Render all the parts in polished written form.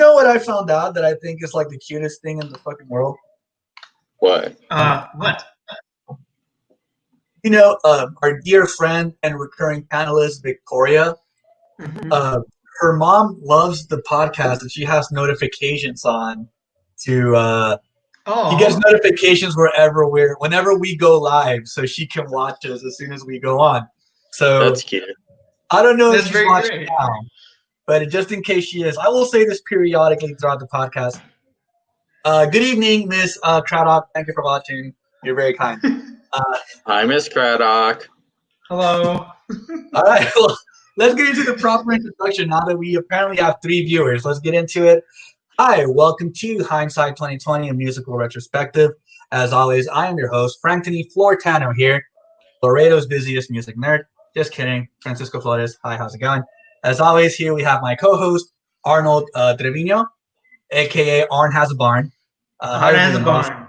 know what I found out that I think is like the cutest thing in the fucking world? What? What? You know, our dear friend and recurring panelist Victoria. Mm-hmm. Her mom loves the podcast, and she has notifications on to. She gets notifications whenever we go live, so she can watch us as soon as we go on. So That's cute. I don't know if That's she's very watching great. now, but just in case she is, I will say this periodically throughout the podcast. Good evening, Miss Craddock. Thank you for watching. You're very kind. Hi, Miss Craddock. Hello. All right, well, let's get into the proper introduction now that we apparently have 3 viewers. Let's get into it. Hi, welcome to Hindsight 2020, a musical retrospective. As always, I am your host, Franctony Flortano here, Laredo's busiest music nerd. Just kidding, Francisco Flores. Hi, how's it going? As always, here we have my co-host, Arnoldo Treviño, a.k.a. Arn Has a Barn. Arn Has a Barn.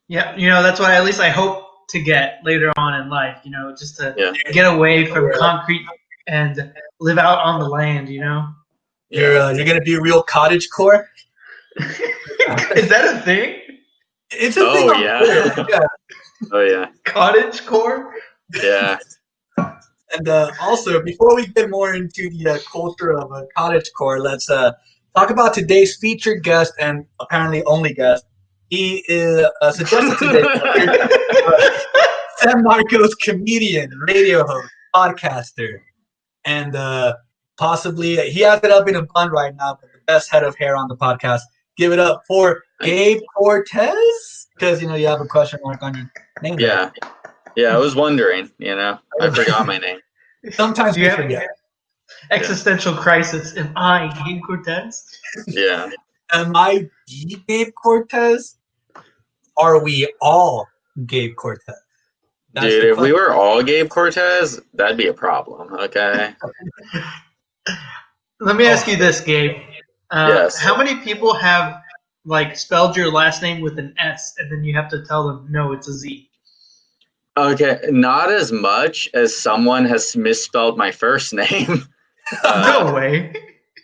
Yeah, that's what at least I hope to get later on in life, just to get away from concrete and live out on the land, You're gonna be real cottagecore? Is that a thing? It's a thing. Yeah. Oh yeah. Cottagecore? Yeah. And also, before we get more into the culture of cottagecore, let's talk about today's featured guest and apparently only guest. He is suggested today. San Marcos comedian, radio host, podcaster, and possibly he has it up in a bun right now, but the best head of hair on the podcast. Give it up for Gabe Cortez, because you have a question mark on your name. Yeah, I was wondering. I forgot my name. Sometimes you forget. Existential crisis. Am I Gabe Cortez? Yeah. Am I the Gabe Cortez? Are we all Gabe Cortez? That's Dude, if we were all Gabe Cortez, that'd be a problem, okay? Let me ask you this, Gabe. Yes. How many people have spelled your last name with an S, and then you have to tell them, no, it's a Z? Okay, not as much as someone has misspelled my first name. No way.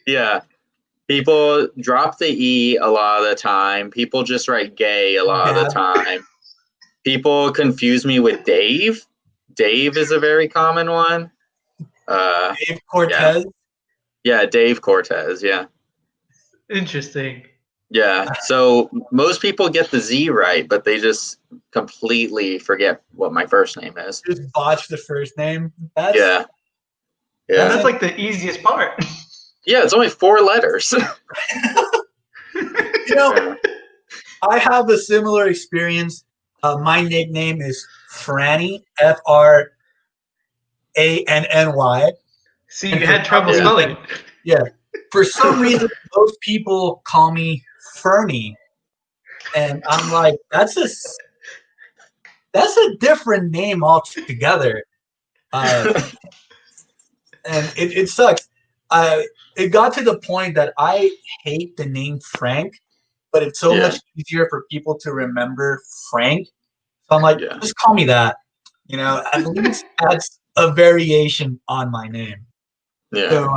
Yeah. People drop the E a lot of the time. People just write gay a lot of the time. People confuse me with Dave. Dave is a very common one. Dave Cortez? Yeah, Dave Cortez, yeah. Interesting. Yeah, so most people get the Z right, but they just completely forget what my first name is. Just botch the first name? Yeah. And that's the easiest part. Yeah, it's only 4 letters. I have a similar experience. My nickname is Franny, Franny. See, you had trouble spelling it. Yeah. For some reason, most people call me Fernie. And I'm like, that's a different name altogether. And it sucks. It got to the point that I hate the name Frank, but it's so much easier for people to remember Frank. So I'm like, just call me that. At least that's a variation on my name. Yeah. So,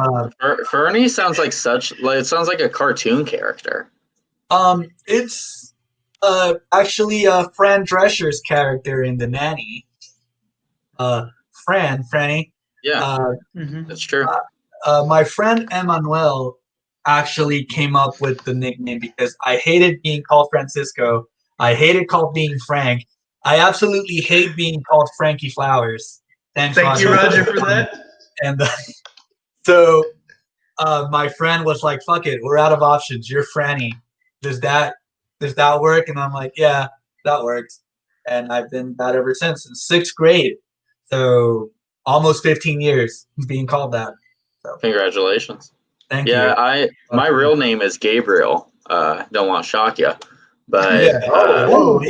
Fernie sounds like it sounds like a cartoon character. It's actually Fran Drescher's character in The Nanny. Franny. Yeah, that's true. My friend Emmanuel actually came up with the nickname because I hated being called Francisco. I hated being Frank. I absolutely hate being called Frankie Flowers. Thank you, Roger, for that. And so my friend was like, fuck it, we're out of options. You're Franny. Does that work? And I'm like, yeah, that works. And I've been that ever since, in 6th grade. So almost 15 years being called that. So. Congratulations. Thank you. Yeah, my real name is Gabriel. Don't want to shock you. But yeah. Whoa,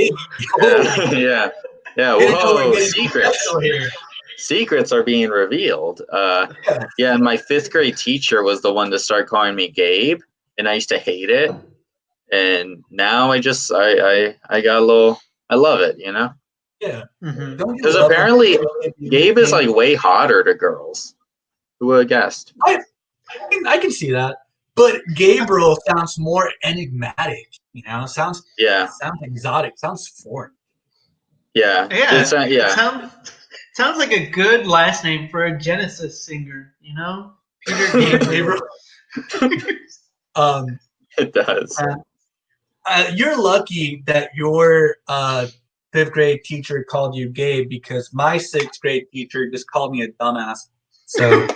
secrets are being revealed. And my 5th grade teacher was the one to start calling me Gabe, and I used to hate it. And now I got a little. I love it, Yeah. Because apparently Gabe is way hotter to girls. Who would have guessed? I can see that, But Gabriel sounds more enigmatic, you know? Sounds exotic, sounds foreign. Yeah. Yeah. Yeah. Sounds like a good last name for a Genesis singer, you know? Peter Gabriel. It does. You're lucky that your fifth grade teacher called you Gabe, because my sixth grade teacher just called me a dumbass. So,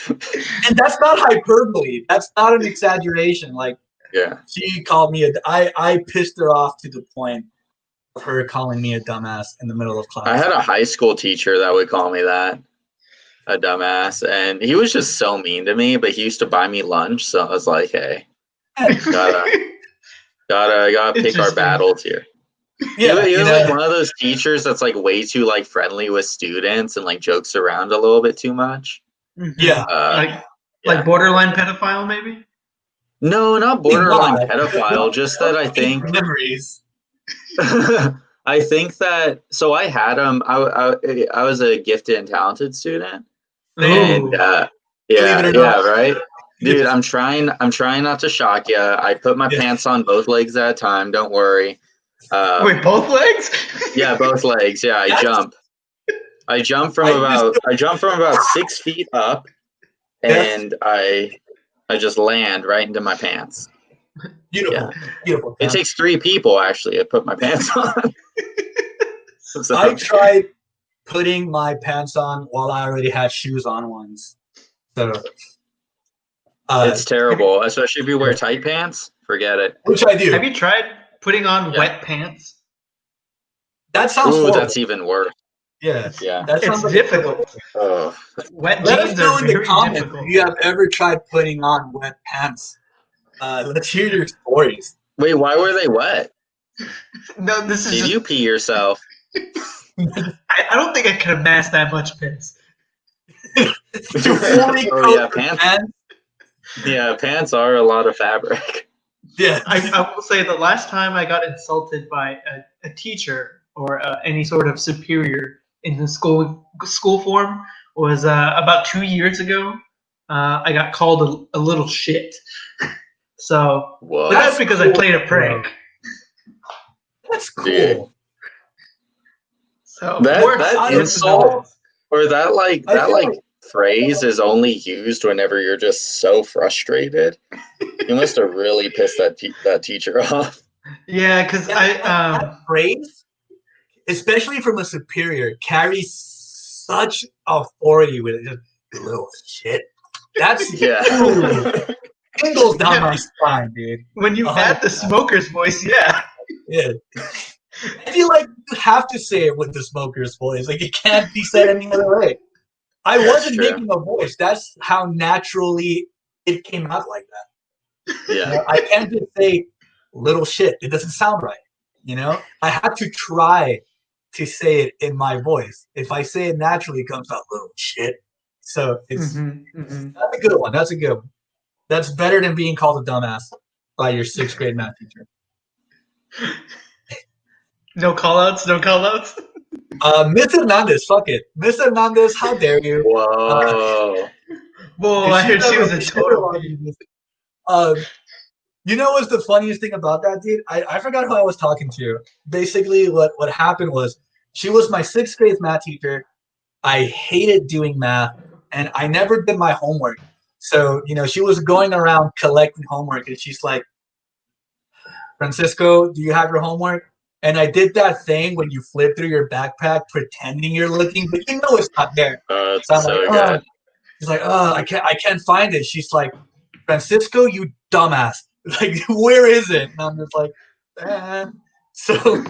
and that's not hyperbole. That's not an exaggeration. Like, she called me I pissed her off to the point of her calling me a dumbass in the middle of class. I had a high school teacher that would call me that, a dumbass, and he was just so mean to me. But he used to buy me lunch, so I was like, hey, gotta pick our battles here. Yeah, he was like one of those teachers that's like way too like friendly with students and like jokes around a little bit too much. Yeah, like borderline pedophile, maybe. No, not borderline pedophile. Just that I think memories. I think that so I had him. I was a gifted and talented student, and right, dude. I'm trying not to shock you. I put my pants on both legs at a time. Don't worry. Wait, both legs? Yeah, both legs. Yeah, I jump. I jump from about 6 feet up, and I just land right into my pants. Beautiful, beautiful. It takes 3 people actually to put my pants on. So, I tried putting my pants on while I already had shoes on once. So it's terrible, especially if you wear tight pants. Forget it. Which I do. Have you tried putting on wet pants? That sounds horrible. That's even worse. Yeah. That sounds difficult. Wet jeans are very difficult. If you have ever tried putting on wet pants. Let's hear your stories. Wait, why were they wet? No, this is. Did you pee yourself? I don't think I could amass that much piss. Pants. Yeah, pants are a lot of fabric. Yeah, I will say the last time I got insulted by a teacher or any sort of superior in the school form was about 2 years ago. I got called a little shit. So that's because I played a prank. That's cool. Dude. So that insult or that phrase is only used whenever you're just so frustrated. You must have really pissed that teacher off. Yeah, because that phrase, especially from a superior, carries such authority with it. Just little shit. That's tingles down my spine, dude. When you add the smoker's voice, yeah. I feel like you have to say it with the smoker's voice. Like, it can't be said any other way. I wasn't making a voice. That's how naturally it came out like that. Yeah. You know, I can't just say little shit. It doesn't sound right. You know? I have to try to say it in my voice. If I say it naturally, it comes out little shit. So it's that's a good one. That's a good one. That's better than being called a dumbass by your 6th grade math teacher. No call-outs? No call-outs? Miss Hernandez, fuck it. Miss Hernandez, how dare you? Whoa. Whoa, I heard she was a total... You know what's the funniest thing about that, dude? I forgot who I was talking to. Basically, what happened was, she was my 6th grade math teacher. I hated doing math, and I never did my homework. So, you know, she was going around collecting homework, and she's like, Francisco, do you have your homework? And I did that thing when you flip through your backpack pretending you're looking, but you know it's not there. So I'm like, good. She's like, I can't find it. She's like, Francisco, you dumbass. Like, where is it? And I'm just like, So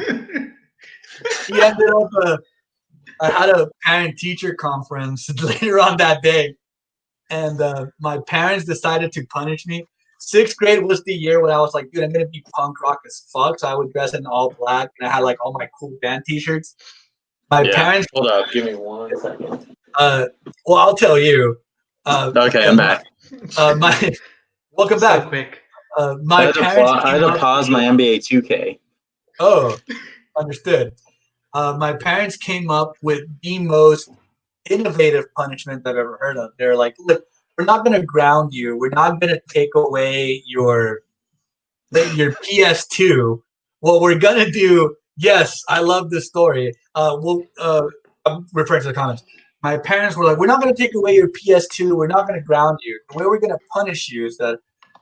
he ended up, I had a parent-teacher conference later on that day, and my parents decided to punish me. 6th grade was the year when I was like, dude, I'm going to be punk rock as fuck. So I would dress in all black, and I had like all my cool band t-shirts. My parents... Hold up. Give me 1 second. Well, I'll tell you. Okay, I'm back. Welcome back. So quick. My parents... I had to pause my NBA 2K. Oh, understood. My parents came up with the most innovative punishment I've ever heard of. They're like, look, we're not gonna ground you. We're not gonna take away your PS2. What we're gonna do? Yes, I love this story. I'm referring to the comments. My parents were like, "We're not gonna take away your PS2. We're not gonna ground you. The way we're gonna punish you is that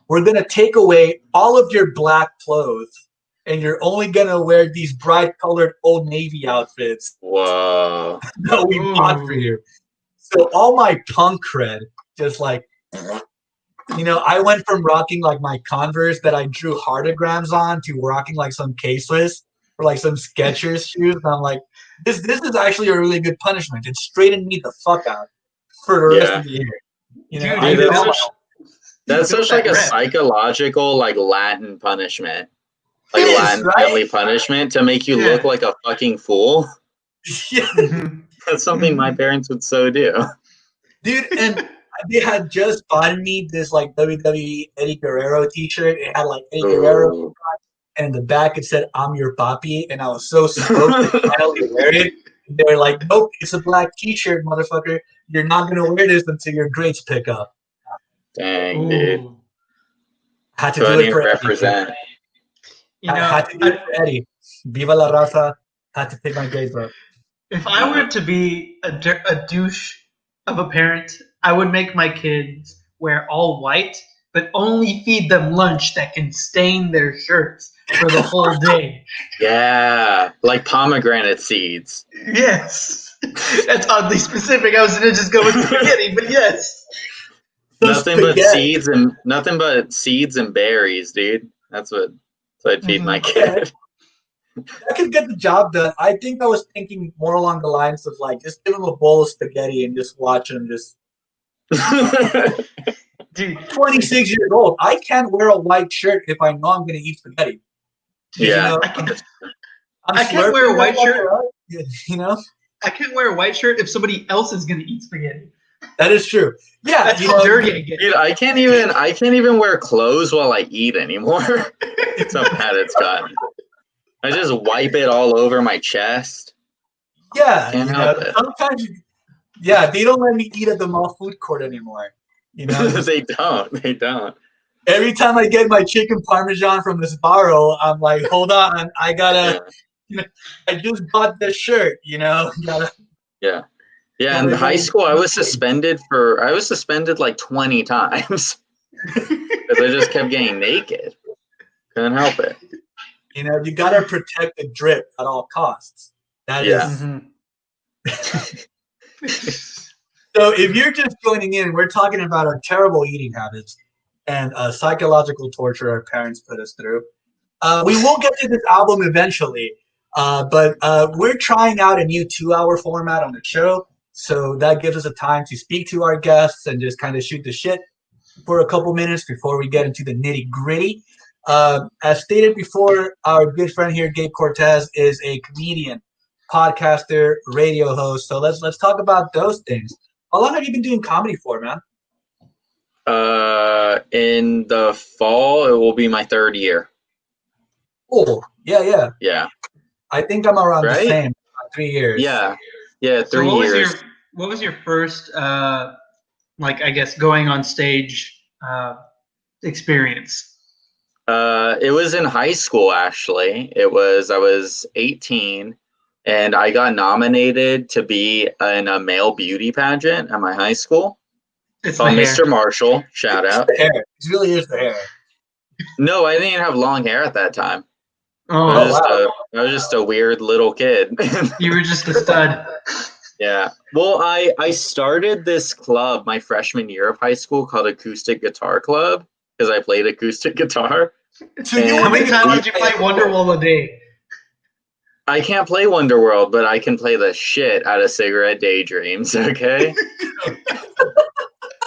we're gonna take away all of your black clothes, and you're only gonna wear these bright-colored Old Navy outfits Whoa. that we bought for you." So all my punk cred just like, I went from rocking like my Converse that I drew heartograms on to rocking like some K-Swiss or like some Skechers shoes. And I'm like, this is actually a really good punishment. It straightened me the fuck out for the rest of the year. Dude, that's such like a psychological like Latin punishment. Like Latin right? family punishment to make you look like a fucking fool. Yeah. That's something my parents would so do. Dude, and they had just bought me this like WWE Eddie Guerrero t-shirt. It had like Eddie Guerrero, and in the back it said "I'm your papi," and I was so stoked to finally wear it. They were like, "Nope, it's a black t-shirt, motherfucker. You're not gonna wear this until your grades pick up." Dang, dude. Had to do it for represent. Eddie. I had to do it for Eddie. Viva la raza. Had to pick my grades up. If I were to be a douche of a parent, I would make my kids wear all white, but only feed them lunch that can stain their shirts for the whole day. Yeah, like pomegranate seeds. Yes. That's oddly specific. I was going to just go with spaghetti, but yes. Nothing but seeds and berries, dude. That's what I'd feed my kid. That could get the job done. I think I was thinking more along the lines of like just give him a bowl of spaghetti and just watch him just. Dude, 26 years old. I can't wear a white shirt if I know I'm going to eat spaghetti. Yeah, I can't wear a white shirt. I can't wear a white shirt if somebody else is going to eat spaghetti. That is true. Yeah, that's how dirty I get. Dude, I can't even wear clothes while I eat anymore. That's how bad it's gotten. I just wipe it all over my chest. Yeah, sometimes. They don't let me eat at the mall food court anymore. They don't. Every time I get my chicken parmesan from this Sbarro, I'm like, hold on, I gotta. I just bought this shirt. Gotta. Yeah. Yeah, in high school, I was suspended like 20 times because I just kept getting naked. Couldn't help it. You gotta protect the drip at all costs. That is. So if you're just joining in, we're talking about our terrible eating habits and psychological torture our parents put us through. We will get to this album eventually, but we're trying out a new 2-hour format on the show. So that gives us a time to speak to our guests and just kind of shoot the shit for a couple minutes before we get into the nitty gritty. As stated before, our good friend here, Gabe Cortez, is a comedian, podcaster, radio host. So let's talk about those things. How long have you been doing comedy for, man? In the fall, it will be my 3rd year. Oh, yeah. I think I'm around the same, 3 years. Yeah, 3 years. What was your first, going on stage experience? It was in high school, actually. I was 18, and I got nominated to be in a male beauty pageant at my high school. It's Mr. Marshall, shout out. The hair. It really is the hair. No, I didn't have long hair at that time. Oh, I was just a weird little kid. You were just a stud. Yeah. Well, I started this club my freshman year of high school called Acoustic Guitar Club because I played acoustic guitar. So how many times did you play Wonderwall a day? I can't play Wonderworld, but I can play the shit out of Cigarette Daydreams, okay?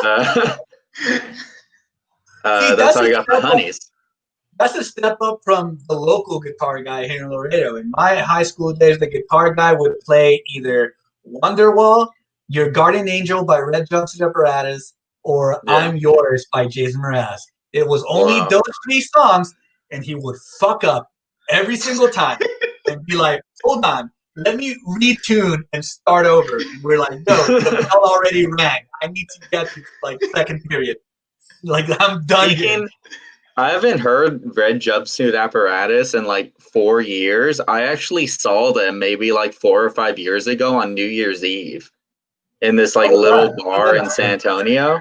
That's how I got the honeys. That's a step up from the local guitar guy here in Laredo. In my high school days, the guitar guy would play either Wonderwall, Your Guardian Angel by Red Jumpsuit Apparatus, or I'm Yours by Jason Mraz. It was only those 3 songs, and he would fuck up every single time and be like, hold on, let me retune and start over. And we're like, no, the bell already rang. I need to get to like second period. Like I'm done here. I haven't heard Red Jumpsuit Apparatus in like 4 years. I actually saw them maybe like 4 or 5 years ago on New Year's Eve in this like little bar in San Antonio.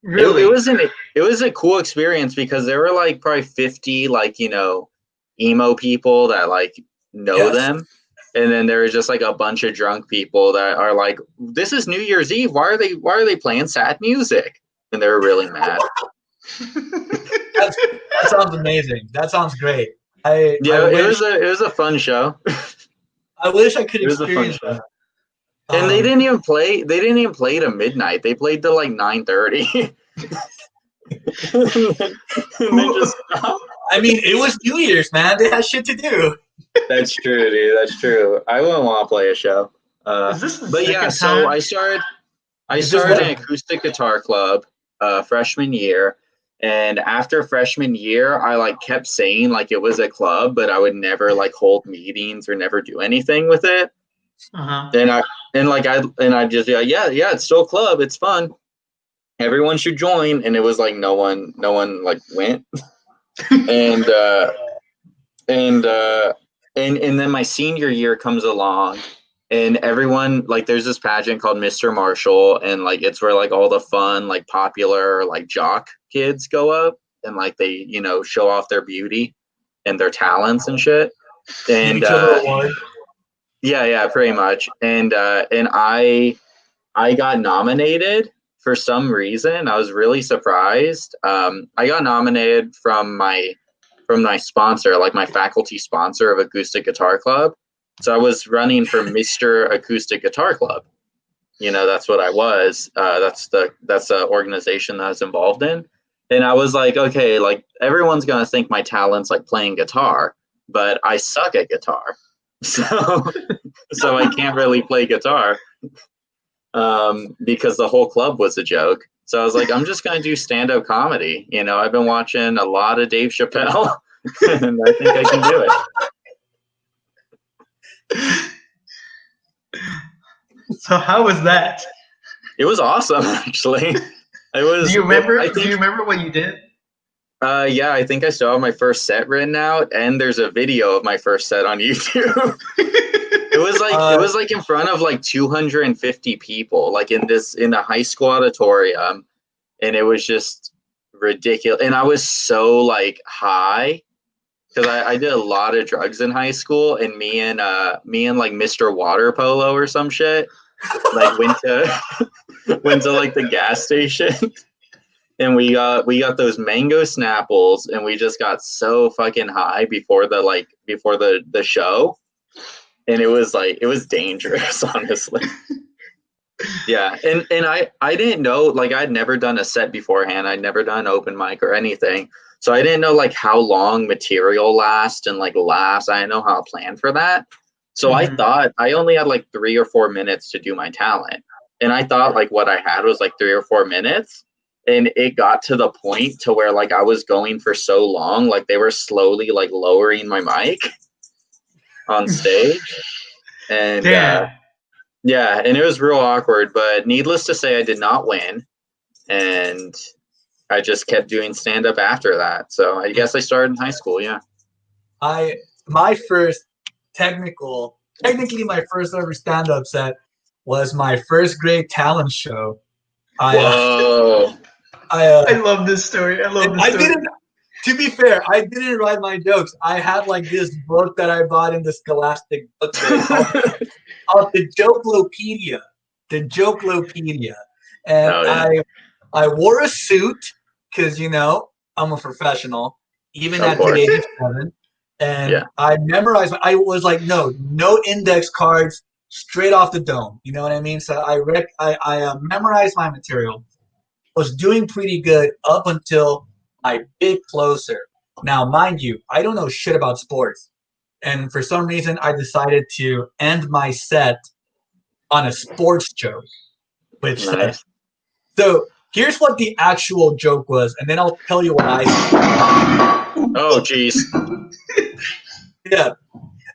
Really? It was a cool experience because there were like probably 50 like, you know, emo people that like know them. And then there was just like a bunch of drunk people that are like, this is New Year's Eve. Why are they playing sad music? And they were really mad. That sounds amazing. That sounds great. It was a fun show. I wish I could experience that. And they didn't even play to midnight. They played till like 9:30. And they just stopped. I mean, it was New Year's, man. They had shit to do. That's true, dude. That's true. I wouldn't want to play a show. Is this the But yeah, so I started an acoustic guitar club freshman year. And after freshman year, I like kept saying like it was a club, but I would never like hold meetings or never do anything with it. And I just yeah, it's still a club. It's fun. Everyone should join. And it was like no one like went. And then my senior year comes along. And everyone, like, there's this pageant called Mr. Marshall, and, like, it's where, like, all the fun, like, popular, like, jock kids go up, and, like, they, you know, show off their beauty and their talents and shit. And, yeah, pretty much. And I got nominated for some reason. I was really surprised. I got nominated from my sponsor, like, my faculty sponsor of Acoustic Guitar Club. So I was running for Mr. Acoustic Guitar Club. You know, that's what I was. That's the organization that I was involved in. And I was like, okay, like everyone's gonna think my talent's like playing guitar, but I suck at guitar. So I can't really play guitar. Because the whole club was a joke. So I was like, I'm just gonna do stand-up comedy. You know, I've been watching a lot of Dave Chappelle, and I think I can do it. So how was that? It was awesome, actually. It was. Do you remember what you did? Yeah, I think I still have my first set written out, and there's a video of my first set on YouTube. It was like in front of like 250 people, like in the high school auditorium, and it was just ridiculous. And I was so like high. Because I did a lot of drugs in high school, and me and like Mr. Water Polo or some shit, like went to like the gas station, and we got those mango Snapples, and we just got so fucking high before the show, and it was dangerous, honestly. Yeah, and I didn't know, like I'd never done a set beforehand. I'd never done an open mic or anything. So I didn't know like how long material lasts and like laughs. I didn't know how to plan for that. So I thought I only had like 3 or 4 minutes to do my talent. And I thought like what I had was like 3 or 4 minutes. And it got to the point to where like I was going for so long, like they were slowly like lowering my mic on stage. And yeah, and it was real awkward. But needless to say, I did not win. And I just kept doing stand-up after that. So I guess I started in high school, yeah. Technically my first ever stand-up set was my first grade talent show. Whoa. I love this story. To be fair, I didn't write my jokes. I had like this book that I bought in the Scholastic book called the Jokelopedia. The Jokelopedia. And I wore a suit because, you know, I'm a professional, even at the age of 7. And I memorized. I was like, no index cards, straight off the dome. You know what I mean? So I memorized my material. Was doing pretty good up until my big closer. Now, mind you, I don't know shit about sports. And for some reason, I decided to end my set on a sports joke. So here's what the actual joke was, and then I'll tell you what I said. Oh, jeez. Yeah.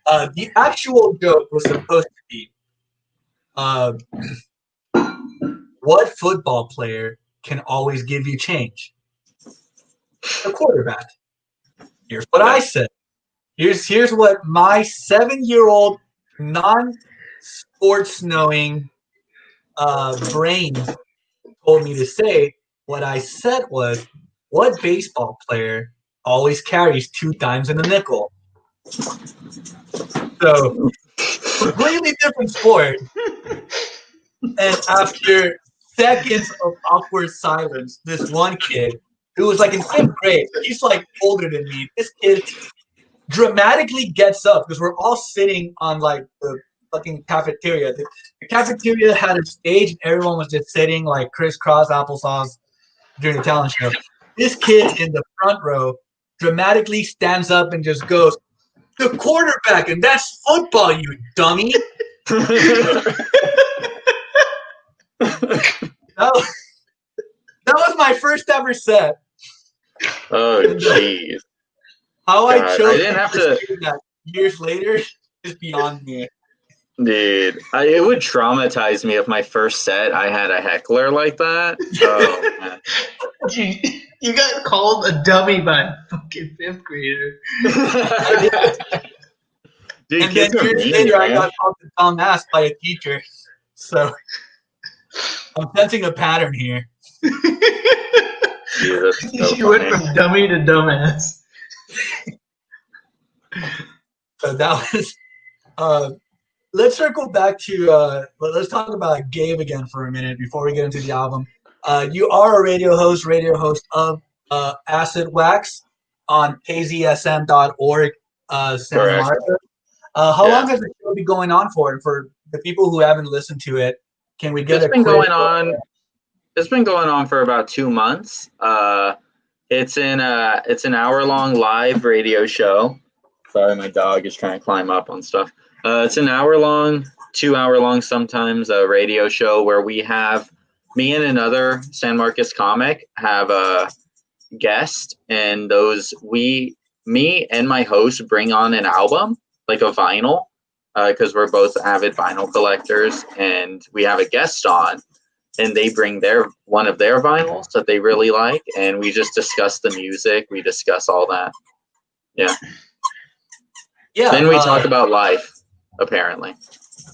The actual joke was supposed to be, what football player can always give you change? The quarterback. Here's what I said. Here's what my 7-year-old non-sports knowing brain told me to say. What I said was, what baseball player always carries 2 dimes in a nickel? So, completely different sport. And after seconds of awkward silence, this one kid who was like in 5th grade, so he's like older than me, this kid dramatically gets up because we're all sitting on like the fucking cafeteria. The cafeteria had a stage and everyone was just sitting like crisscross applesauce during the talent show. This kid in the front row dramatically stands up and just goes, "The quarterback, and that's football, you dummy." that was my first ever set. Oh, jeez. How I chose I didn't have to do that years later is beyond me. Dude, it would traumatize me if my first set I had a heckler like that. Oh, man. You got called a dummy by a fucking 5th grader. Dude, And then years later, I got called a dumbass by a teacher. So I'm sensing a pattern here. Dude, that's so you went from dummy to dumbass. So that was. Let's circle back to. Let's talk about Gabe again for a minute before we get into the album. You are a radio host of Acid Wax on kzsm.org, Santa Marta. How long has the show been going on for? And for the people who haven't listened to it, can we get It's been going on for about 2 months. It's an hour-long live radio show. Sorry, my dog is trying to climb up on stuff. It's an hour-long, 2-hour-long sometimes radio show where we have me and another San Marcos comic have a guest, and me and my host bring on an album, like a vinyl, because we're both avid vinyl collectors, and we have a guest on, and they bring one of their vinyls that they really like, and we just discuss the music, we discuss all that. Yeah. Then we talk about life, apparently.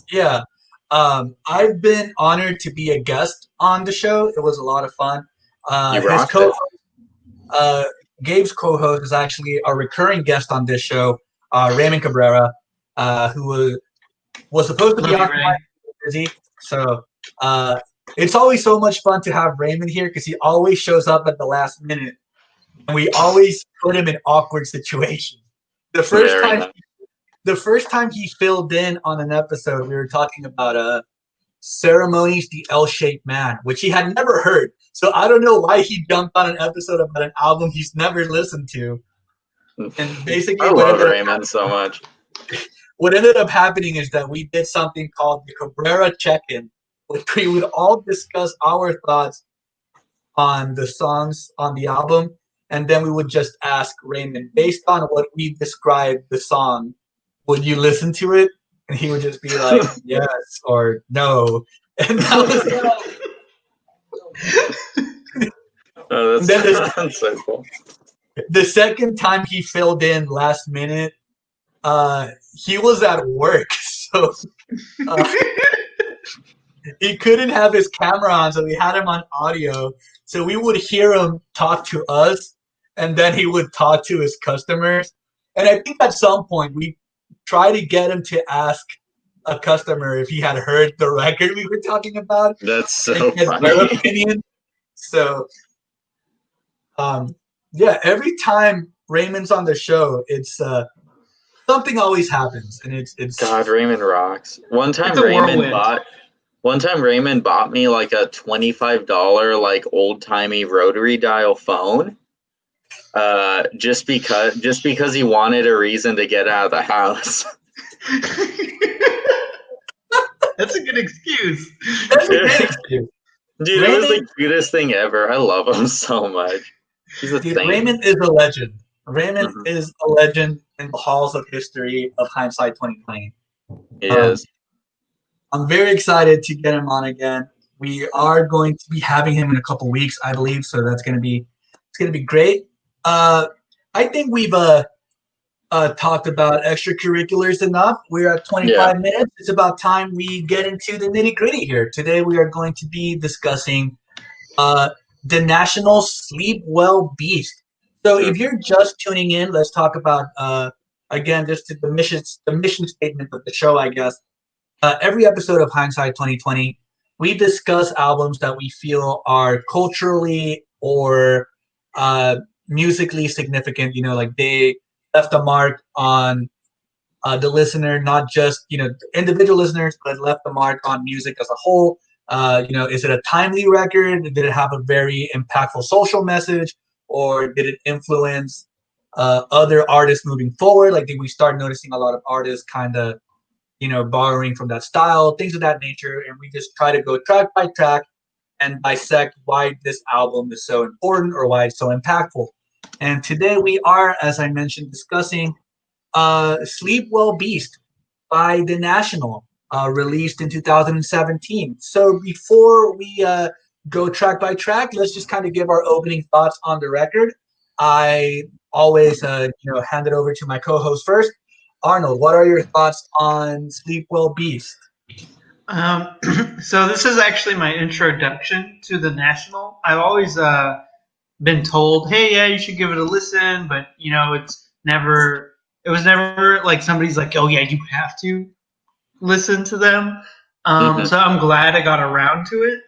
Yeah. I've been honored to be a guest on the show. It was a lot of fun. His co-host, Gabe's co-host, is actually a recurring guest on this show, Raymond Cabrera, who was supposed to be on busy. So it's always so much fun to have Raymond here because he always shows up at the last minute, and we always put him in awkward situations. The first time he filled in on an episode, we were talking about Ceremonies, the L-Shaped Man, which he had never heard. So I don't know why he jumped on an episode about an album he's never listened to. And basically, I love Raymond so much. What ended up happening is that we did something called the Cabrera Check-In, which we would all discuss our thoughts on the songs on the album, and then we would just ask Raymond, based on what we described the song, would you listen to it? And he would just be like, yes or no. And that was that's so cool. The second time he filled in last minute, he was at work, so he couldn't have his camera on, so we had him on audio. So we would hear him talk to us, and then he would talk to his customers. And I think at some point we tried to get him to ask a customer if he had heard the record we were talking about. That's so funny. Their opinion. So, yeah, every time Raymond's on the show, it's something always happens, and it's God, Raymond rocks. One time Raymond bought me like a $25 like old timey rotary dial phone. Just because he wanted a reason to get out of the house. That's a good excuse. That's a great excuse. Dude, Raymond, it was the cutest thing ever. I love him so much. Raymond is a legend. Raymond is a legend in the halls of history of Hindsight 2020. He is. I'm very excited to get him on again. We are going to be having him in a couple weeks, I believe. So it's gonna be great. I think we've talked about extracurriculars enough. We're at 25 minutes. It's about time we get into the nitty gritty here. Today we are going to be discussing the National Sleep Well Beast. So if you're just tuning in, let's talk about again just the mission statement of the show, I guess. Every episode of Hindsight 2020, we discuss albums that we feel are culturally or musically significant. Like they left a mark on the listener, not just individual listeners, but left a mark on music as a whole. Is it a timely record? Did it have a very impactful social message, or did it influence other artists moving forward? Like, did we start noticing a lot of artists kind of, borrowing from that style, things of that nature? And we just try to go track by track and dissect why this album is so important or why it's so impactful. And today we are, as I mentioned, discussing Sleep Well Beast by The National, released in 2017. So before we go track by track, let's just kind of give our opening thoughts on the record. I always, hand it over to my co-host first. Arnold, what are your thoughts on Sleep Well Beast? So this is actually my introduction to The National. I've always been told, hey, yeah, you should give it a listen, but it was never like somebody's like, oh yeah, you have to listen to them. So I'm glad I got around to it.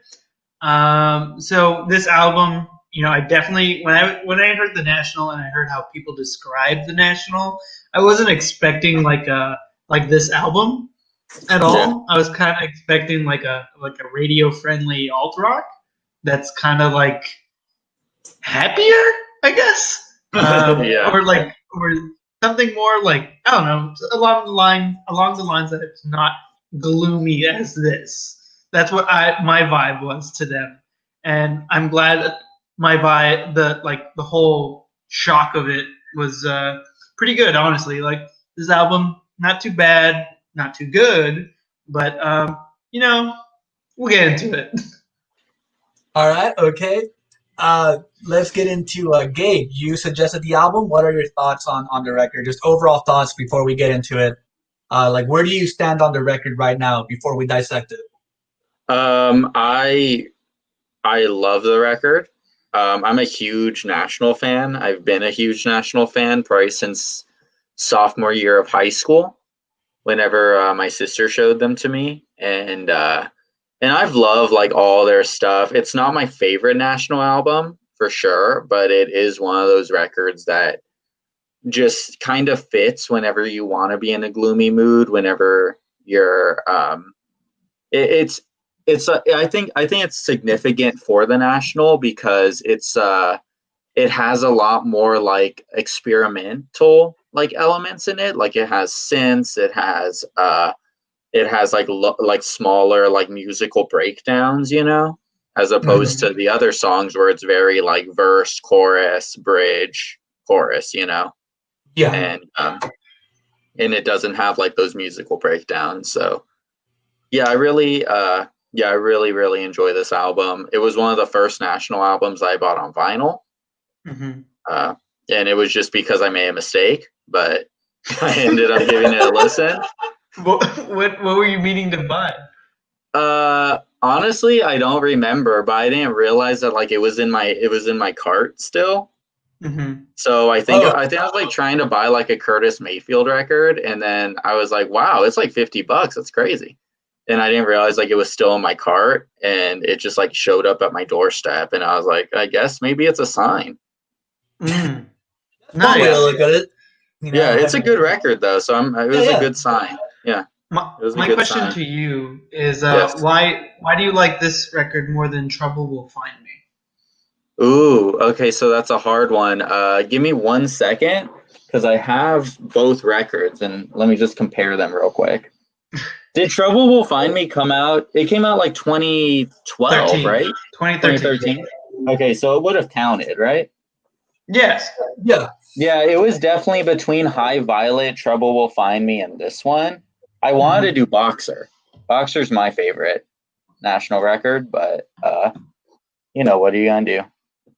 So this album, I definitely when I heard The National and I heard how people describe The National, I wasn't expecting like this album at all. Yeah. I was kind of expecting like a radio friendly alt rock that's kind of like happier, I guess, or something more like, I don't know, along the lines that it's not gloomy as this. That's what my vibe was to them, and I'm glad that my vibe, the whole shock of it was pretty good, honestly. Like, this album, not too bad, not too good, but we'll get into it. All right, okay. Let's get into Gabe. You suggested the album. What are your thoughts on the record? Just overall thoughts before we get into it. Like, where do you stand on the record right now before we dissect it? I love the record. I'm a huge National fan. I've been a huge National fan probably since sophomore year of high school, whenever my sister showed them to me, and I've loved like all their stuff. It's not my favorite National album for sure, but it is one of those records that just kind of fits whenever you want to be in a gloomy mood, whenever you're I think it's significant for the National because it has a lot more like experimental like elements in it. Like, it has synths, it has like smaller like musical breakdowns, as opposed to the other songs where it's very like verse, chorus, bridge, chorus, Yeah. And it doesn't have like those musical breakdowns. So I really really enjoy this album. It was one of the first National albums I bought on vinyl. And it was just because I made a mistake, but I ended up giving it a listen. What were you meaning to buy? Honestly, I don't remember, but I didn't realize that like it was in my cart still. So I think I was like trying to buy like a Curtis Mayfield record, and then I was like, wow, it's like $50. That's crazy. And I didn't realize like it was still in my cart, and it just like showed up at my doorstep, and I was like, I guess maybe it's a sign. Nice. One way to look at it. It's a good record though, so it was a good sign. Yeah. My question to you is, yes. Why do you like this record more than Trouble Will Find Me? Ooh, okay, so that's a hard one. Give me 1 second, because I have both records, and let me just compare them real quick. Did Trouble Will Find Me come out? It came out like 2012, 13. Right? 2013. Okay, so it would have counted, right? Yes. Yeah. Yeah, it was definitely between High Violet, Trouble Will Find Me, and this one. I wanted to do Boxer. Boxer's my favorite national record, but what are you gonna do?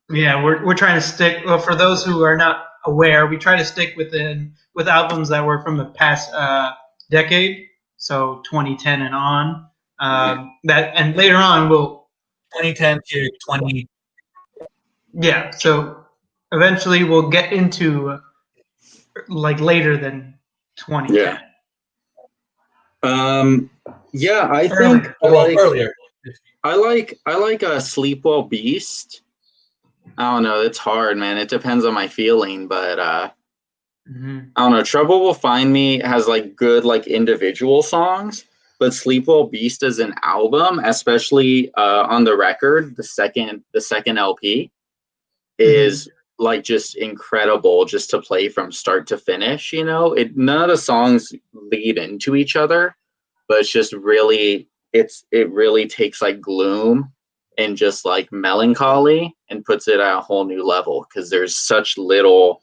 Yeah, we're trying to stick. Well, for those who are not aware, we try to stick with albums that were from the past decade, so 2010 and on. That and later on we'll 2010 to 20. Yeah, so eventually we'll get into like later than 2010. Yeah, I Earlier. think Earlier. I like a Sleepwell Beast. I don't know. It's hard, man. It depends on my feeling, but I don't know. Trouble Will Find Me has like good like individual songs, but Sleepwell Beast as an album, especially on the record, the second LP, is like just incredible just to play from start to finish. None of the songs lead into each other, but it's just really it really takes like gloom and just like melancholy and puts it at a whole new level because there's such little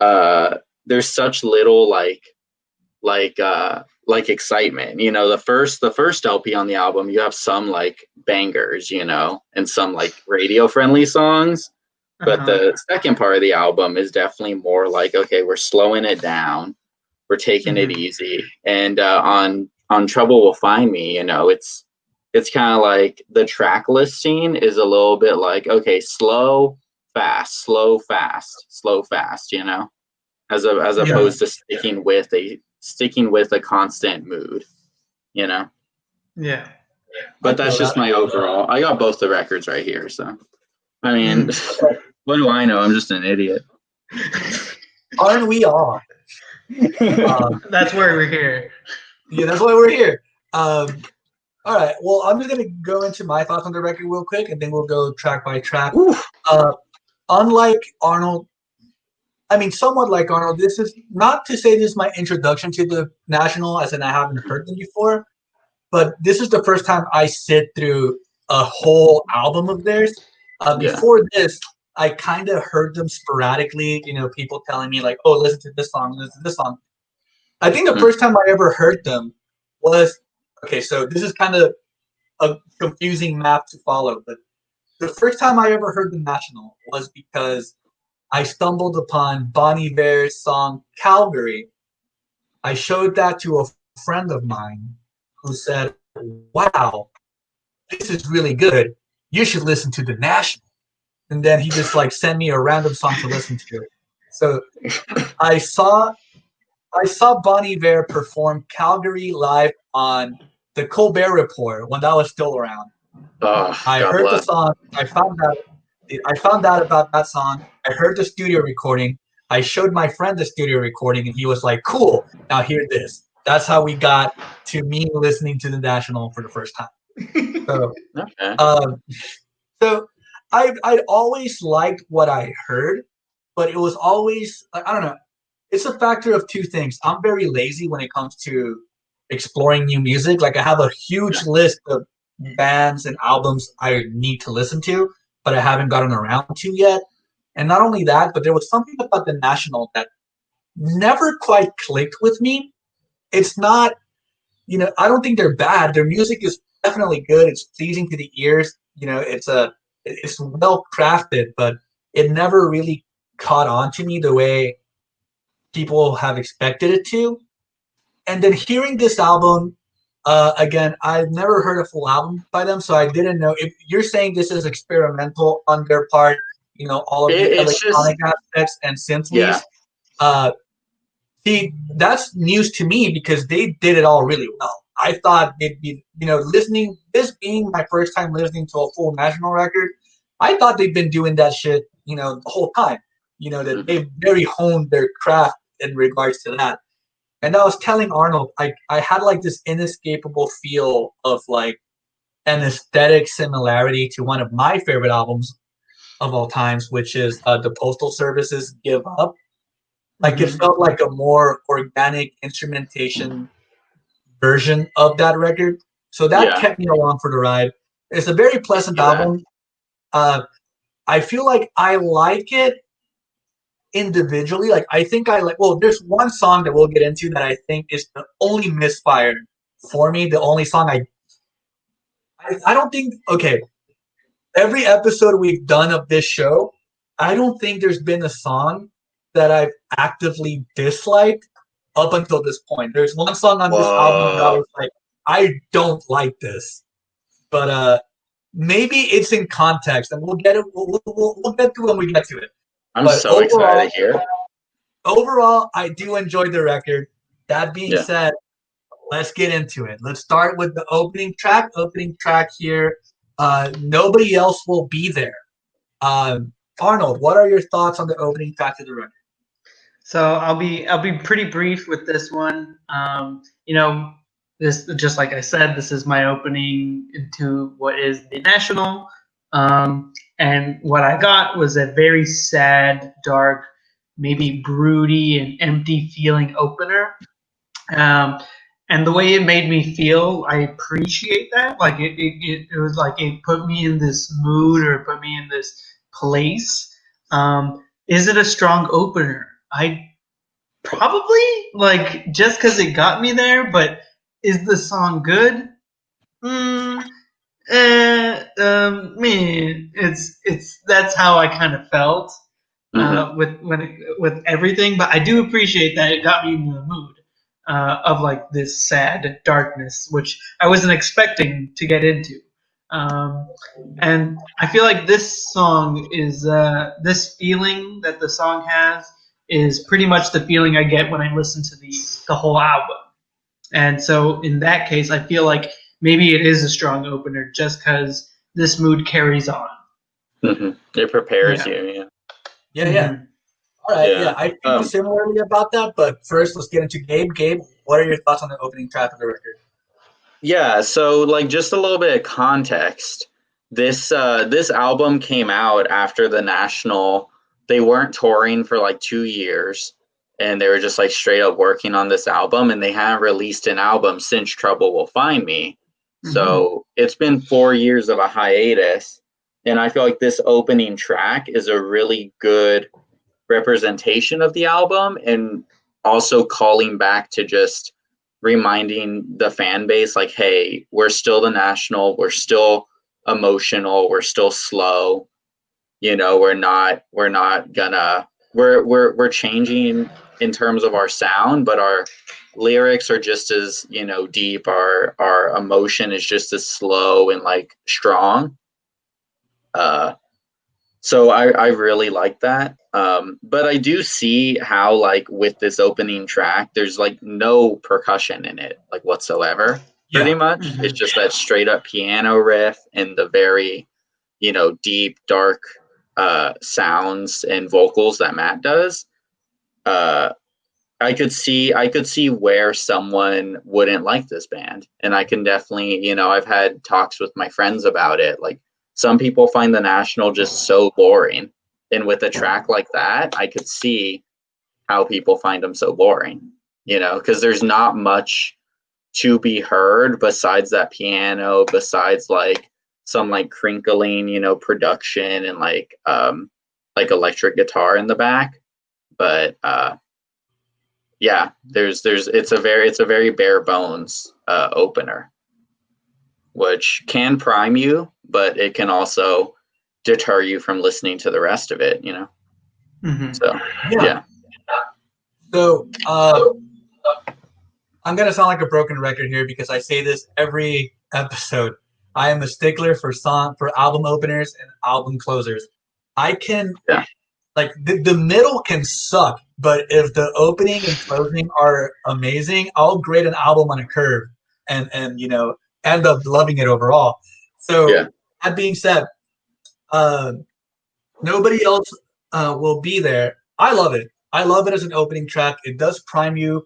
like excitement. The first LP on the album, you have some like bangers, and some like radio friendly songs. But the second part of the album is definitely more like, okay, we're slowing it down, we're taking it easy. And on Trouble Will Find Me, it's kind of like the track listing is a little bit like, okay, slow, fast, slow, fast, slow, fast, as opposed to sticking with a constant mood, Yeah. But that's just my overall. I got both the records right here, so I mean, what do I know? I'm just an idiot. Aren't we all? That's why we're here. Yeah, that's why we're here. All right. Well, I'm just gonna go into my thoughts on the record real quick, and then we'll go track by track. Unlike Arnold, somewhat like Arnold, this is not to say this is my introduction to the National, as in I haven't heard them before, but this is the first time I sit through a whole album of theirs. Before this, I kind of heard them sporadically, people telling me like, oh, listen to this song, listen to this song. I think the first time I ever heard them was, okay, so this is kind of a confusing map to follow, but the first time I ever heard the National was because I stumbled upon Bon Iver's song Calgary. I showed that to a friend of mine who said, wow, this is really good. You should listen to the National. And then he just like sent me a random song to listen to. So I saw Bon Iver perform Calgary live on the Colbert Report when that was still around. I heard the song. I found out about that song. I heard the studio recording. I showed my friend the studio recording, and he was like, "Cool, now hear this." That's how we got to me listening to the National for the first time. So I'd always liked what I heard, but it was always, I don't know. It's a factor of two things. I'm very lazy when it comes to exploring new music. Like I have a huge list of bands and albums I need to listen to, but I haven't gotten around to yet. And not only that, but there was something about the National that never quite clicked with me. It's not, I don't think they're bad. Their music is definitely good. It's pleasing to the ears. It's well crafted, but it never really caught on to me the way people have expected it to. And then hearing this album, again, I've never heard a full album by them, so I didn't know. If you're saying this is experimental on their part, all of the electronic aspects and synth leads, see, that's news to me because they did it all really well. I thought they'd be, this being my first time listening to a full National record, I thought they've been doing that shit, the whole time. That they've very honed their craft in regards to that. And I was telling Arnold, I had like this inescapable feel of like an aesthetic similarity to one of my favorite albums of all times, which is the Postal Service's Give Up. Like it felt like a more organic instrumentation version of that record. So that kept me along for the ride. It's a very pleasant album. I feel like I like it individually. Like I think there's one song that we'll get into that I think is the only misfire for me. The only song I don't think. Okay, every episode we've done of this show, I don't think there's been a song that I've actively disliked up until this point. There's one song on this album that I was like, I don't like this, but maybe it's in context, and we'll get it. We'll get to it when we get to it. I'm so excited here. Overall, I do enjoy the record. That being said, let's get into it. Let's start with the opening track. Opening track here. Nobody else will be there. Arnold, what are your thoughts on the opening track to the record? So I'll be pretty brief with this one. This, just like I said, this is my opening into what is the National. And what I got was a very sad, dark, maybe broody and empty feeling opener. And the way it made me feel, I appreciate that. Like it was like it put me in this mood or put me in this place. Is it a strong opener? I probably, like, just because it got me there, but is the song good? It's that's how I kind of felt with everything. But I do appreciate that it got me in the mood of like this sad darkness, which I wasn't expecting to get into. And I feel like this song is this feeling that the song has is pretty much the feeling I get when I listen to the whole album. And so in that case, I feel like maybe it is a strong opener just because this mood carries on. It prepares you. Yeah. All right, I feel similarly about that, but first let's get into Gabe. Gabe, what are your thoughts on the opening track of the record? Yeah, so like just a little bit of context. This album came out after the National. They weren't touring for like 2 years, and they were just like straight up working on this album, and they haven't released an album since Trouble Will Find Me. So it's been 4 years of a hiatus, and I feel like this opening track is a really good representation of the album, and also calling back to just reminding the fan base, like, hey, we're still the National, we're still emotional, we're still slow, we're changing in terms of our sound, but our lyrics are just as deep, our emotion is just as slow and like strong. So I really like that. But I do see how, like, with this opening track, there's like no percussion in it, like, whatsoever. Pretty much. It's just that straight up piano riff and the very, deep, dark sounds and vocals that Matt does. I could see where someone wouldn't like this band. And I can definitely, I've had talks with my friends about it. Like, some people find the National just so boring. And with a track like that, I could see how people find them so boring, because there's not much to be heard besides that piano, besides like some like crinkling, production and like electric guitar in the back. But it's a very bare bones opener, which can prime you, but it can also deter you from listening to the rest of it, So So I'm gonna sound like a broken record here because I say this every episode. I am a stickler for album openers and album closers. I can like the middle can suck, but if the opening and closing are amazing, I'll grade an album on a curve and end up loving it overall. So that being said, nobody else will be there. I love it. I love it as an opening track. It does prime you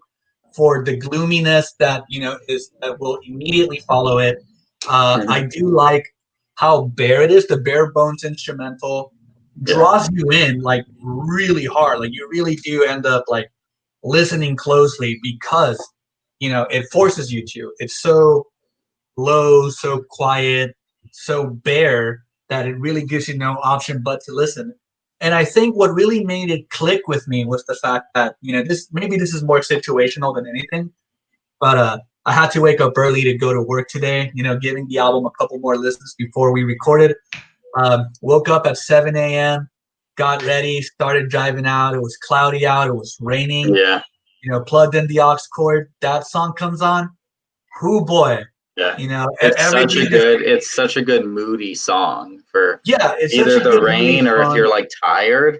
for the gloominess that that will immediately follow it. I do like how bare it is. The bare bones instrumental draws you in like really hard. Like, you really do end up like listening closely because it forces you to. It's so low, so quiet, so bare that it really gives you no option but to listen. And I think what really made it click with me was the fact that this is more situational than anything. But I had to wake up early to go to work today, giving the album a couple more listens before we recorded. Woke up at 7 a.m., got ready, started driving out. It was cloudy out. It was raining. Yeah. Plugged in the aux cord. That song comes on. Whoo boy. Yeah. Everything it's such a good moody song for it's either such a the good rain or if you're like tired.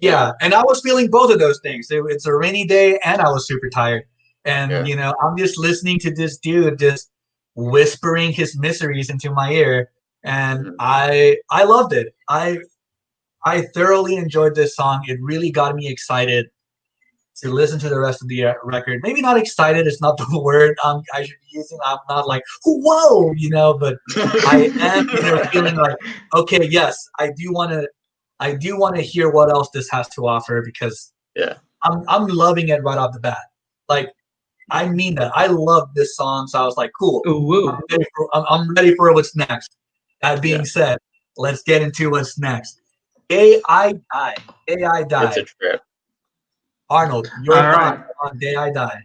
Yeah, and I was feeling both of those things. It's a rainy day, and I was super tired. And I'm just listening to this dude just whispering his miseries into my ear, and I loved it. I thoroughly enjoyed this song. It really got me excited to listen to the rest of the record. Maybe not excited; it's not the word I should be using. I'm not like whoa, but I am, feeling like okay, yes, I do want to hear what else this has to offer because I'm loving it right off the bat. Like I mean that. I love this song, so I was like, cool. I'm ready for what's next. That being said, let's get into what's next. Day I Die. Day I Die. It's a trip. Arnold, your thoughts on Day I Die.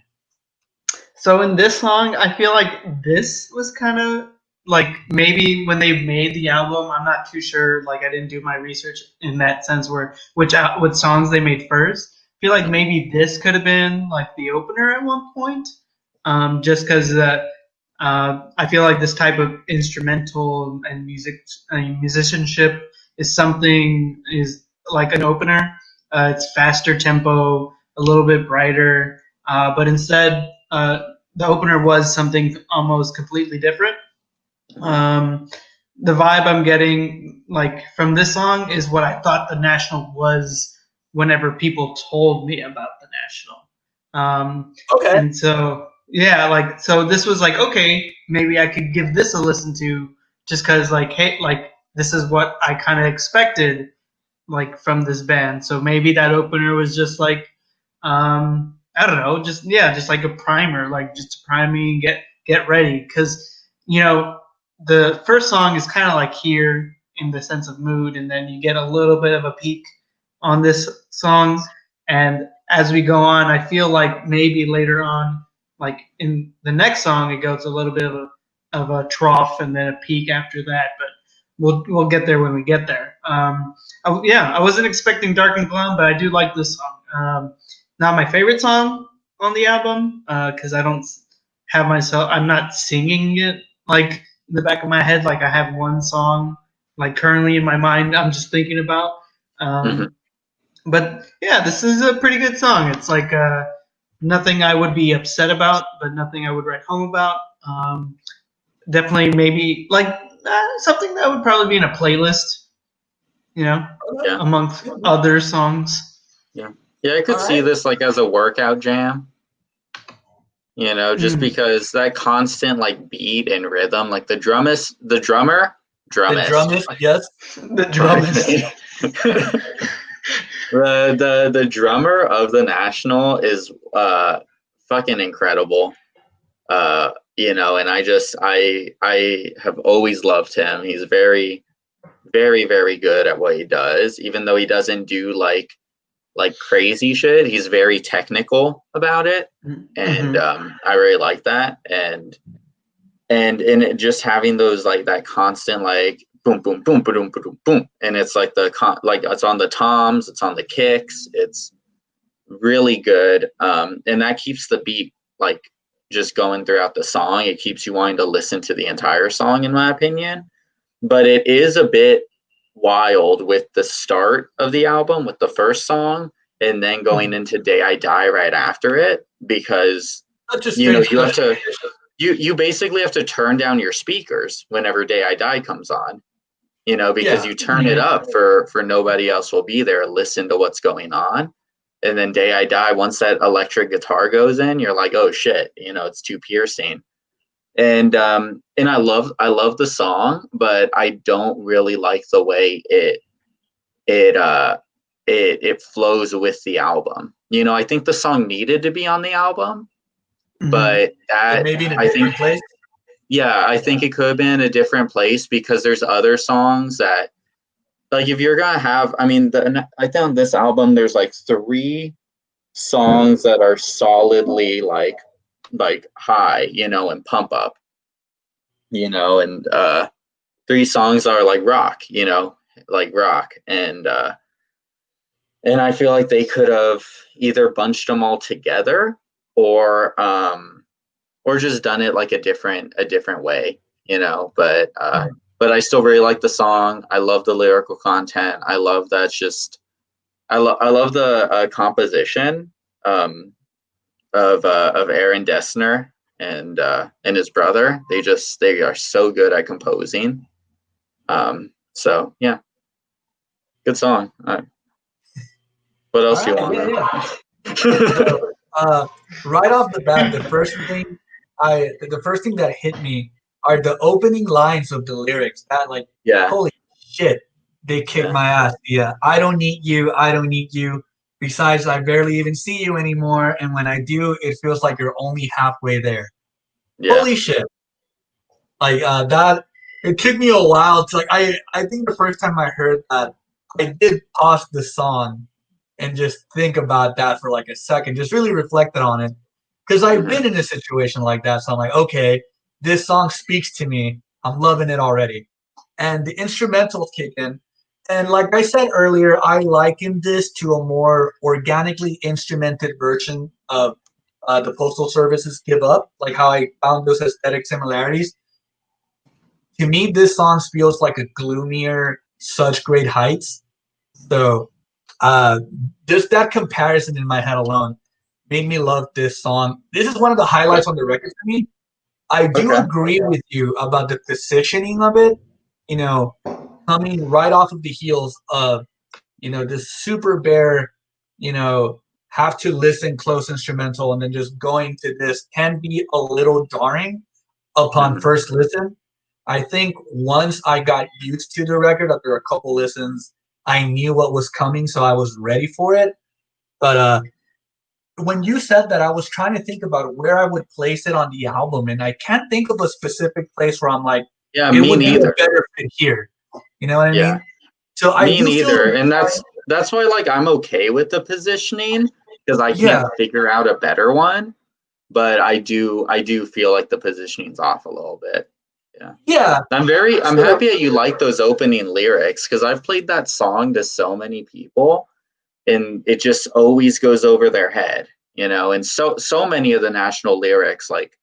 So in this song, I feel like this was kind of like maybe when they made the album, I'm not too sure. Like I didn't do my research in that sense where which songs they made first. I feel like maybe this could have been like the opener at one point, just because I feel like this type of instrumental and musicianship is like an opener. It's faster tempo, a little bit brighter, but instead the opener was something almost completely different. The vibe I'm getting like from this song is what I thought the National was whenever people told me about the National. Okay. And so so this was like, okay, maybe I could give this a listen to just because like, hey, like this is what I kind of expected like from this band. So maybe that opener was just like I don't know, just like a primer, like just to prime me and get ready. Because the first song is kind of like here in the sense of mood, and then you get a little bit of a peak on this song. And as we go on, I feel like maybe later on, like in the next song, it goes a little bit of a trough and then a peak after that. But we'll get there when we get there. I wasn't expecting Dark and Glum, but I do like this song. Not my favorite song on the album because I don't have myself. I'm not singing it like in the back of my head. Like I have one song like currently in my mind. I'm just thinking about. But yeah, this is a pretty good song. It's like nothing I would be upset about, but nothing I would write home about. Definitely, maybe like something that would probably be in a playlist. Amongst other songs. Yeah, I could see this like as a workout jam. Just because that constant like beat and rhythm, like the drummer, yes, the the drummer of the National is fucking incredible. And I have always loved him. He's very, very, very good at what he does, even though he doesn't do like crazy shit. He's very technical about it, and I really like that. And it just having those like that constant like boom boom boom boom boom boom, and it's like like it's on the toms, it's on the kicks, it's really good. And that keeps the beat like just going throughout the song. It keeps you wanting to listen to the entire song, in my opinion. But it is a bit wild with the start of the album with the first song and then going into Day I Die right after it, because you have to you basically have to turn down your speakers whenever Day I Die comes on, because you turn it up for nobody else will be there, listen to what's going on. And then Day I Die, once that electric guitar goes in, you're like, oh shit, it's too piercing. And I love the song, but I don't really like the way it flows with the album. I think the song needed to be on the album, but that maybe in a different place. Yeah, I think it could have been a different place, because there's other songs that, like, if you're gonna have, I think on this album there's like 3 songs that are solidly like like high, you know, and pump up, you know, and 3 songs are like rock, you know, like rock, and I feel like they could have either bunched them all together or just done it like a different way, you know. But I still really like the song. I love the lyrical content. I love that. I love the composition of Aaron Dessner and his brother. They are so good at composing. So yeah, good song. What else do you want? So, right off the bat, the first thing that hit me are the opening lines of the lyrics. That like, holy shit, they kicked my ass. Yeah, I don't need you. I don't need you. Besides, I barely even see you anymore. And when I do, it feels like you're only halfway there. Yeah. Holy shit. Like that, it took me a while to like. I think the first time I heard that, I did pause the song and just think about that for like a second, just really reflected on it. Because I've been in a situation like that. So I'm like, okay, this song speaks to me. I'm loving it already. And the instrumentals kick in. And like I said earlier, I liken this to a more organically instrumented version of the Postal Service's Give Up, like how I found those aesthetic similarities. To me, this song feels like a gloomier Such Great Heights. So just that comparison in my head alone made me love this song. This is one of the highlights on the record for me. I do agree with you about the positioning of it, you know, coming right off of the heels of, you know, this super bare, you know, have to listen close instrumental and then just going to this can be a little jarring upon first listen. I think once I got used to the record after a couple listens, I knew what was coming, so I was ready for it. But when you said that, I was trying to think about where I would place it on the album, and I can't think of a specific place where I'm like, it would be a better fit here. You know what I mean? So I do neither, and that's why like I'm okay with the positioning because I can't figure out a better one. But I do feel like the positioning's off a little bit. Yeah. I'm happy that you like those opening lyrics because I've played that song to so many people and it just always goes over their head, you know, and so many of the national lyrics like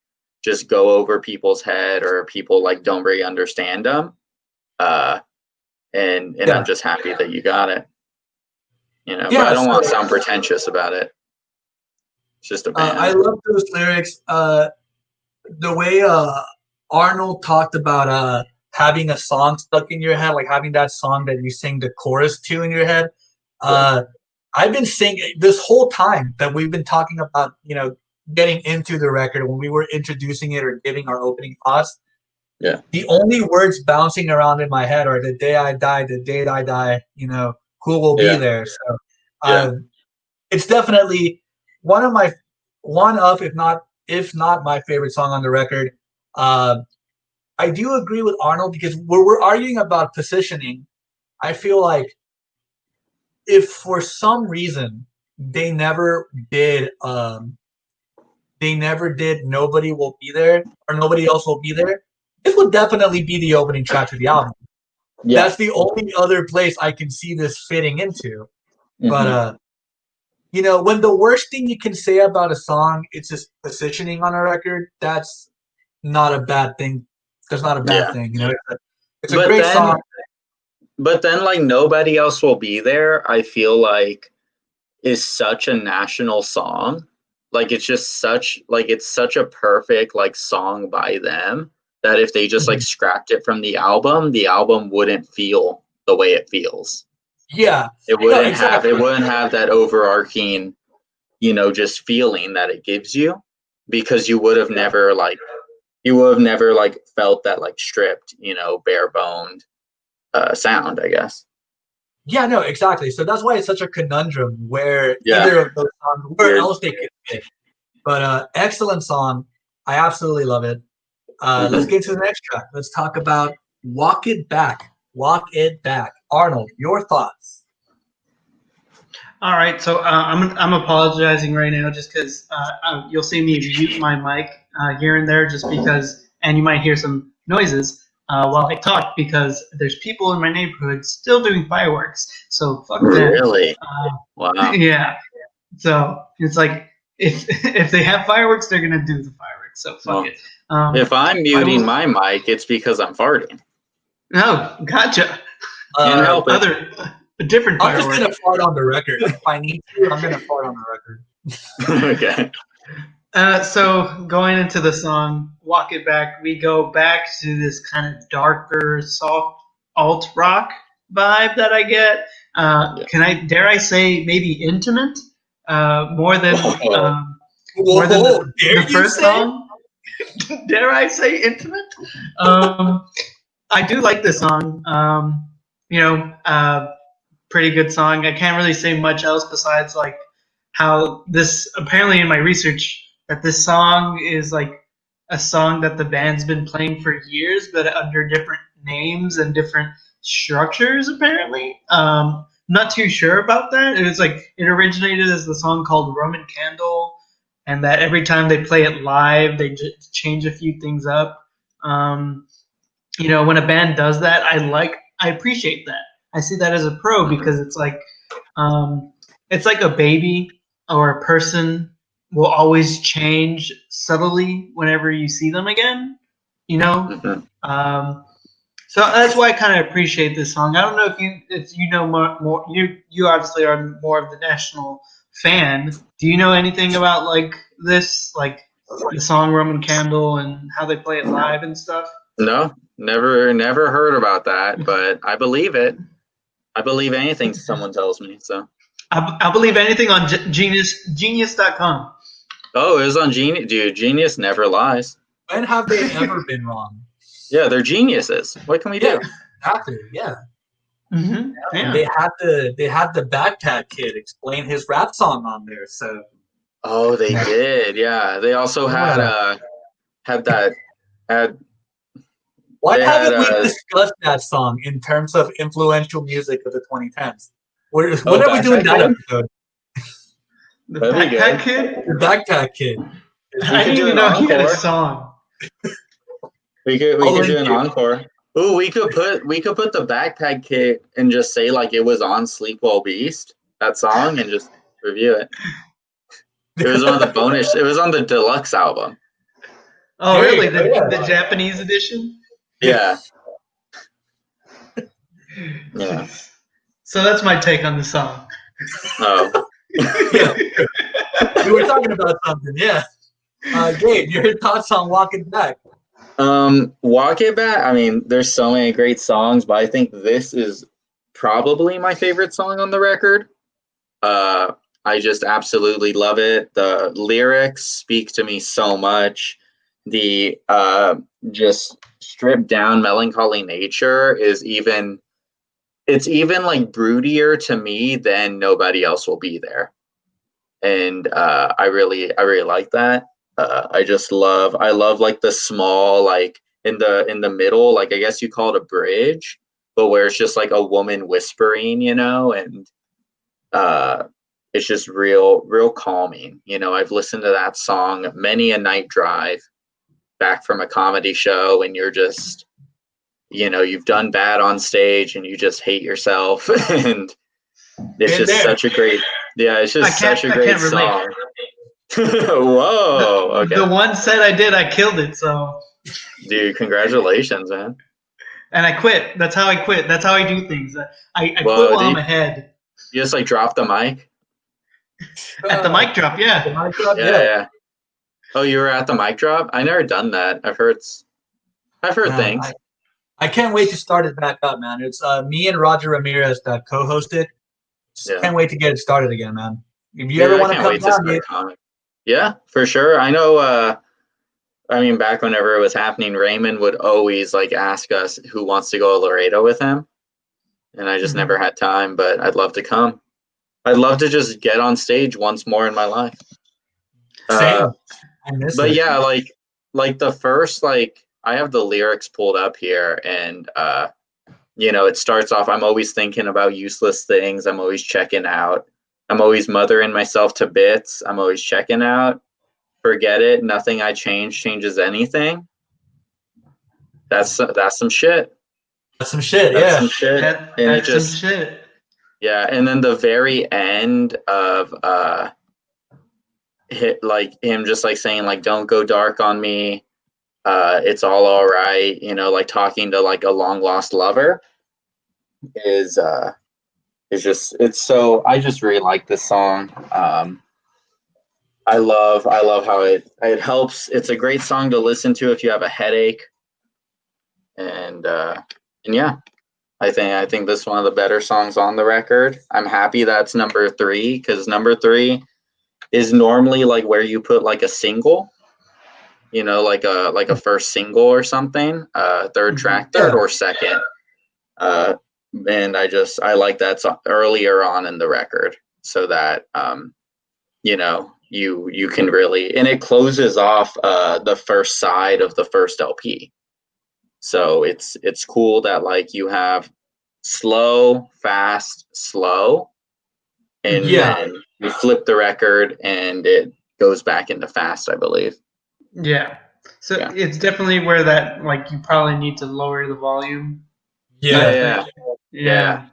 just go over people's head or people like don't really understand them. And I'm just happy that you got it. You know, but I don't want to sound pretentious about it. It's just a band. I love those lyrics. The way Arnold talked about having a song stuck in your head, like having that song that you sing the chorus to in your head. I've been singing this whole time that we've been talking about, you know, getting into the record when we were introducing it or giving our opening thoughts. Yeah. The only words bouncing around in my head are the day I die, the date I die, you know, who will be there. So it's definitely one of, if not my favorite song on the record. I do agree with Arnold because we're arguing about positioning. I feel like if for some reason they never did Nobody Will Be There or Nobody Else Will Be There, this would definitely be the opening track to the album. That's the only other place I can see this fitting into. But you know, when the worst thing you can say about a song it's just positioning on a record, that's not a bad thing. That's not a bad thing, you know. It's a great song. But then like Nobody Else Will Be There, I feel like is such a national song. Like it's just such a perfect like song by them that if they just like scrapped it from the album wouldn't feel the way it feels. Yeah. It wouldn't have that overarching, you know, just feeling that it gives you because you would have never felt that like stripped, you know, bare boned sound, I guess. Yeah, no, exactly. So that's why it's such a conundrum where either of those songs, where else they could fit. But excellent song. I absolutely love it. Let's get to the next track. Let's talk about Walk It Back. Walk It Back. Arnold, your thoughts? All right, so I'm apologizing right now just because you'll see me mute my mic here and there just because, and you might hear some noises while I talk because there's people in my neighborhood still doing fireworks. So fuck them. Really? Wow. Yeah. So it's like if they have fireworks, they're gonna do the fireworks. So fuck it. If I'm muting my mic, it's because I'm farting. Oh, gotcha. Can't help it. A different I'm firework. just gonna fart on the record. If I need to, I'm gonna fart on the record. Okay. So going into the song "Walk It Back," we go back to this kind of darker, soft alt rock vibe that I get. Dare I say maybe intimate more than the first song? Dare I say intimate? I do like this song. Pretty good song. I can't really say much else besides like how this apparently in my research that this song is like a song that the band's been playing for years, but under different names and different structures. Apparently, not too sure about that. It was like it originated as the song called "Roman Candle," and that every time they play it live, they just change a few things up. When a band does that, I appreciate that. I see that as a pro because it's like a baby or a person will always change subtly whenever you see them again. So that's why I kind of appreciate this song. I don't know if you know more. You obviously are more of the national fan. Do you know anything about like this, like the song "Roman Candle" and how they play it live and stuff? No, never heard about that, but I believe it. I believe anything someone tells me. So I believe anything on genius.com. Oh, it was on Genius. Dude, Genius never lies. When have they ever been wrong? Yeah, they're geniuses. What can we do? Exactly. Yeah. Mm-hmm. Yeah. They had the Backpack Kid explain his rap song on there. So. Oh, they did. Yeah, they also had that. Why haven't we discussed that song in terms of influential music of the 2010s? When are we doing that episode? The Backpack Kid? The Backpack Kid. I didn't even know he had a song. We could do an encore. Ooh, we could put the Backpack Kid and just say like it was on Sleepwell Beast, that song, and just review it. It was on the bonus. It was on the deluxe album. Oh, really? The Japanese edition? Yeah. Yeah. So that's my take on the song. Oh. Yeah. We were talking about something, yeah. Gabe, your thoughts on Walk It Back? Walk It Back, I mean, there's so many great songs, but I think this is probably my favorite song on the record. I just absolutely love it. The lyrics speak to me so much. The just stripped down melancholy nature is even like broodier to me than Nobody Else Will Be There. And I really like that. I love like the small, like in the middle, like I guess you call it a bridge, but where it's just like a woman whispering, and it's just real calming. I've listened to that song many a night drive back from a comedy show, and you're just, you've done bad on stage and you just hate yourself. And it's just such a great, such a great song. Whoa. Okay. The one set I did, I killed it. So, dude, congratulations, man. And I quit. That's how I quit. That's how I do things. I quit while I'm ahead. You just like drop the mic? At the mic drop, yeah. The mic drop, yeah. Oh, you were at the mic drop? I never done that. I've heard things. I can't wait to start it back up, man. It's me and Roger Ramirez that co-hosted. Can't wait to get it started again, man. If you ever want to come down, yeah, for sure. I know. Back whenever it was happening, Raymond would always like ask us who wants to go to Laredo with him, and I just never had time. But I'd love to come. I'd love to just get on stage once more in my life. Same. I miss it. Yeah, like the first, like I have the lyrics pulled up here, and it starts off, I'm always thinking about useless things. I'm always checking out. I'm always mothering myself to bits. I'm always checking out. Forget it. Nothing I change changes anything. That's some shit. That's some shit. That's Yeah. some shit. And it That's some just shit. yeah. And then the very end of hit like him just like saying like don't go dark on me. It's all right. You know, like talking to like a long lost lover is just it's so I just really like this song. I love how it helps. It's a great song to listen to if you have a headache. And yeah, I think this is one of the better songs on the record. I'm happy that's number 3 because number 3 is normally like where you put like a single, you know, like a first single or something, third track, third or second. And I like that song earlier on in the record so that you know you can really, and it closes off the first side of the first LP. So it's cool that like you have slow, fast, slow, and then you flip the record and it goes back into fast, I believe. Yeah. So it's definitely where that like you probably need to lower the volume. Yeah.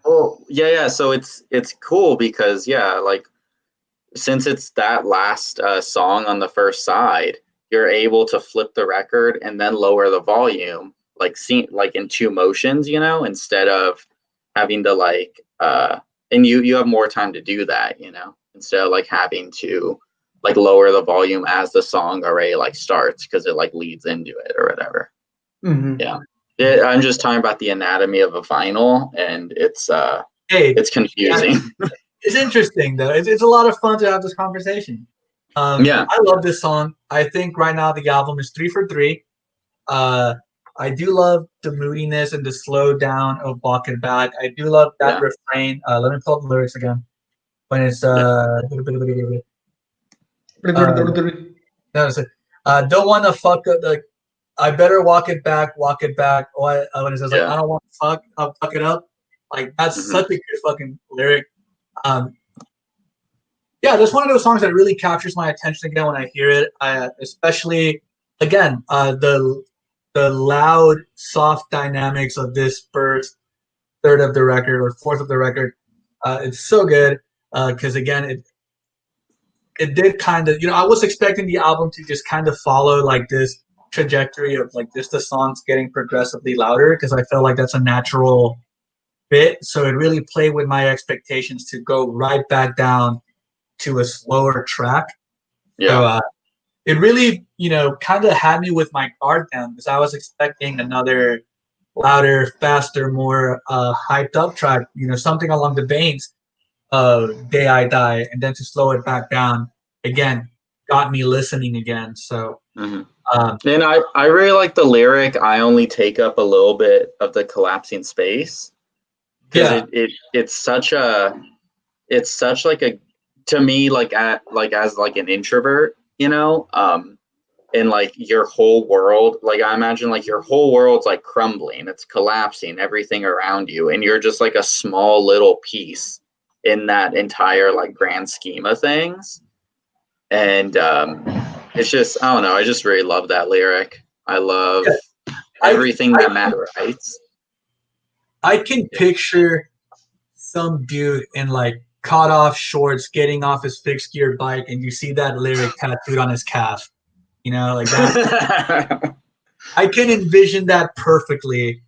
Oh, yeah. So it's cool because like since it's that last song on the first side, you're able to flip the record and then lower the volume like in 2 motions, you know, instead of having to like and you have more time to do that, you know, instead of like having to like lower the volume as the song already like starts because it like leads into it or whatever. I'm just talking about the anatomy of a vinyl, and it's confusing. It's interesting though. It's a lot of fun to have this conversation. I love this song. I think right now the album is 3 for 3. I do love the moodiness and the slow down of Walk It Back. I do love that refrain. Let me pull up the lyrics again. When it's don't want to fuck up like I better walk it back. When it says like I don't want to fuck, I'll fuck it up. Like that's such a good fucking lyric. That's one of those songs that really captures my attention again when I hear it. Especially again the loud, soft dynamics of this first third of the record or fourth of the record. It's so good because again it did kind of, you know, I was expecting the album to just kind of follow like this trajectory of like just the songs getting progressively louder because I felt like that's a natural fit. So it really played with my expectations to go right back down to a slower track. So it really, you know, kind of had me with my guard down because I was expecting another louder, faster, more hyped up track, you know, something along the veins of Day I Die, and then to slow it back down again got me listening again. So and I really like the lyric, I only take up a little bit of the collapsing space, because it's such like a, to me, like as like an introvert, you know, and like your whole world, like I imagine like your whole world's like crumbling, it's collapsing, everything around you, and you're just like a small little piece in that entire like grand scheme of things. And it's just, I don't know, I just really love that lyric. I love everything that Matt writes. I can picture some dude in like cut off shorts getting off his fixed gear bike and you see that lyric tattooed on his calf, you know, like that. I can envision that perfectly,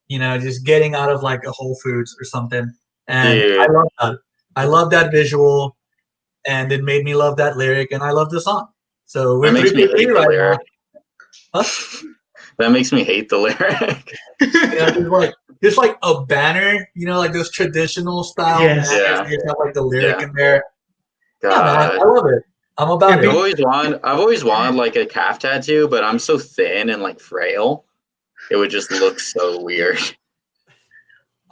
you know, just getting out of like a Whole Foods or something. And dude, I love that. I love that visual, and it made me love that lyric, and I love the song. So we're 3 for 3 right now. Huh? That makes me hate the lyric. There's like a banner, you know, like those traditional style banners. They have like the lyric in there. God. Yeah, man, I love it. I'm about it. I've always wanted like a calf tattoo, but I'm so thin and like frail. It would just look so weird.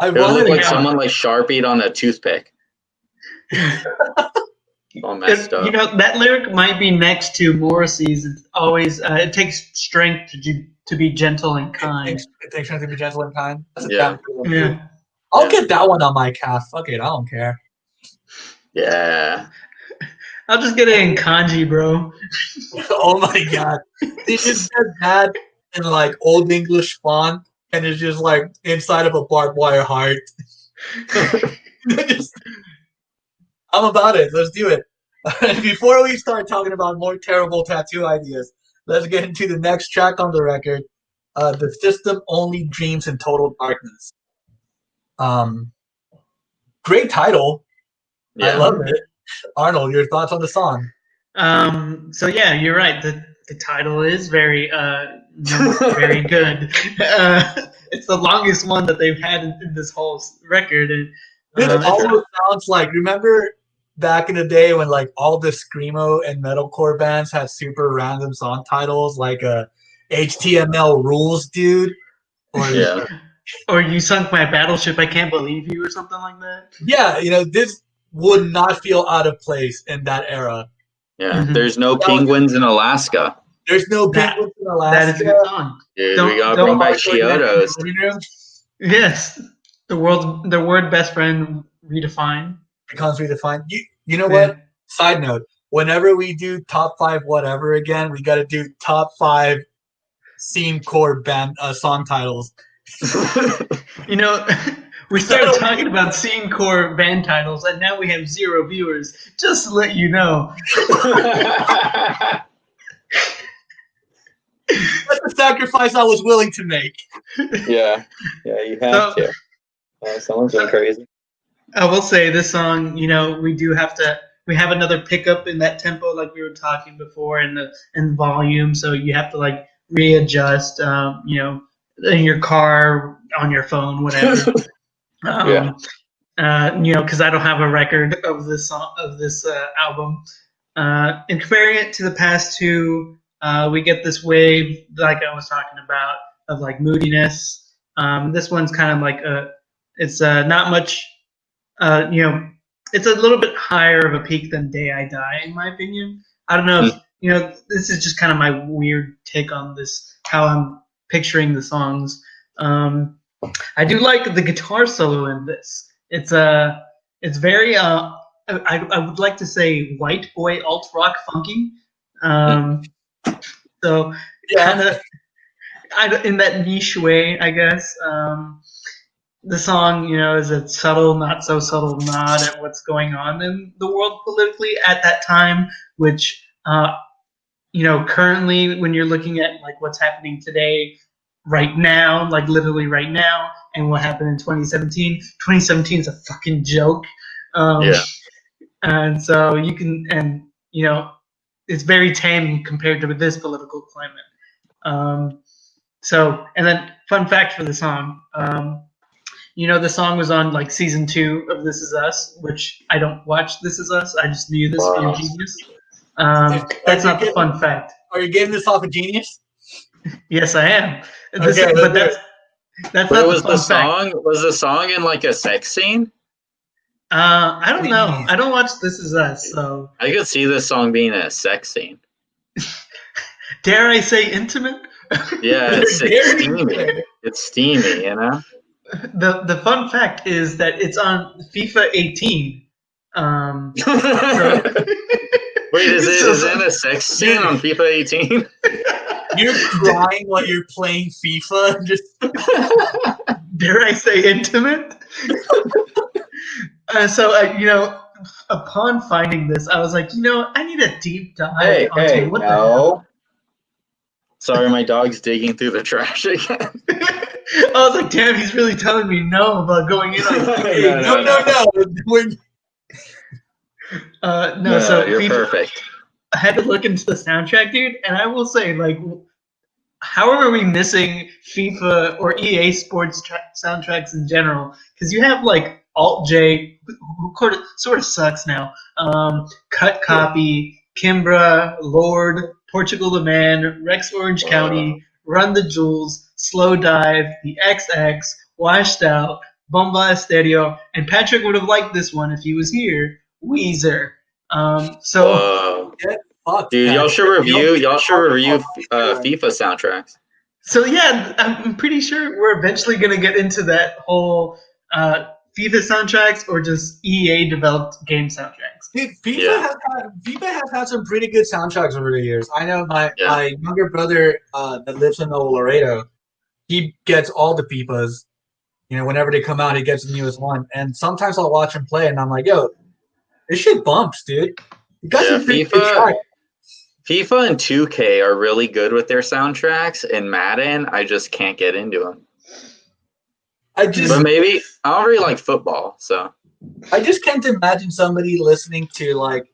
It would look like someone like Sharpied on a toothpick. All messed up. You know, that lyric might be next to Morrissey's. It's always it takes strength to be gentle and kind. It takes strength to be gentle and kind. That's a yeah. I'll get that one on my calf. Fuck it, I don't care. Yeah. I'll just get it in kanji, bro. Oh my god. They just said that in like old English font and it's just like inside of a barbed wire heart. I'm about it. Let's do it. Before we start talking about more terrible tattoo ideas, let's get into the next track on the record. The System Only Dreams in Total Darkness. Great title. Yeah. I love it. Arnold, your thoughts on the song? So yeah, you're right. The title is very very good. It's the longest one that they've had in this whole record, and This almost sounds like, remember back in the day when like all the screamo and metalcore bands had super random song titles like HTML Rules, dude, or Yeah. or You Sunk My Battleship, I Can't Believe You, or something like that. yeah, you know, this would not feel out of place in that era. Yeah. There's no penguins in Alaska. There's no penguins in Alaska. That is a good song. Dude, we gotta bring back Chiodos. Yes, the word best friend redefined. Becomes redefined. You know what? Side note: whenever we do top 5 whatever again, we got to do top 5 scene core band song titles. You know, we started talking about scene core band titles, and now we have 0 viewers. Just to let you know. That's the sacrifice I was willing to make. Yeah, you have to. Someone's going crazy. I will say this song, you know, we have another pickup in that tempo like we were talking before, and volume, so you have to like readjust, you know, in your car, on your phone, whatever. You know, because I don't have a record of this album. And comparing it to the past two, we get this wave, like I was talking about, of like moodiness. This one's kind of like it's not much. You know, it's a little bit higher of a peak than Day I Die, in my opinion. I don't know if, you know, this is just kind of my weird take on this, how I'm picturing the songs. I do like the guitar solo in this. It's very I would like to say white boy alt rock funky. So kind of in that niche way, I guess. The song, you know, is a subtle, not so subtle nod at what's going on in the world politically at that time, which, you know, currently when you're looking at like what's happening today, right now, like literally right now, and what happened in 2017. 2017 is a fucking joke. And so you can, and you know, it's very tame compared to this political climate. So, and then fun fact for the song. You know, the song was on like season 2 of This Is Us, which I don't watch This Is Us. I just knew this from Genius. That's not the fun fact. Are you getting this off of Genius? Yes, I am. Okay, but that's not was the song. Was the song in like a sex scene? I don't know. I don't watch This Is Us, so I could see this song being a sex scene. Dare I say intimate? Yeah, it's steamy. It's steamy, you know. The fun fact is that it's on FIFA 18. Wait, is it a sex scene on FIFA 18? You're crying while you're playing FIFA. Just dare I say intimate? So you know, upon finding this, I was like, you know, I need a deep dive. What the hell? Sorry, my dog's digging through the trash again. I was like, damn, he's really telling me no about going in on No. So you're perfect. I had to look into the soundtrack, dude, and I will say, like, how are we missing FIFA or EA Sports soundtracks in general? Because you have like Alt J, who sort of sucks now. Cut Copy, Kimbra, Lord, Portugal the Man, Rex Orange County, Run the Jewels, Slow Dive, The XX, Washed Out, Bomba Estéreo, and Patrick would have liked this one if he was here. Weezer. Dude, y'all should review FIFA soundtracks. So yeah, I'm pretty sure we're eventually gonna get into that whole FIFA FIFA soundtracks or just EA developed game soundtracks? Dude, FIFA has had some pretty good soundtracks over the years. I know my younger brother that lives in Laredo, he gets all the FIFAs. Whenever they come out, he gets the newest one. And sometimes I'll watch him play, and I'm like, yo, this shit bumps, dude. You got some pretty good tracks. FIFA and 2K are really good with their soundtracks, and Madden, I just can't get into them. But maybe I don't really like football, so I just can't imagine somebody listening to like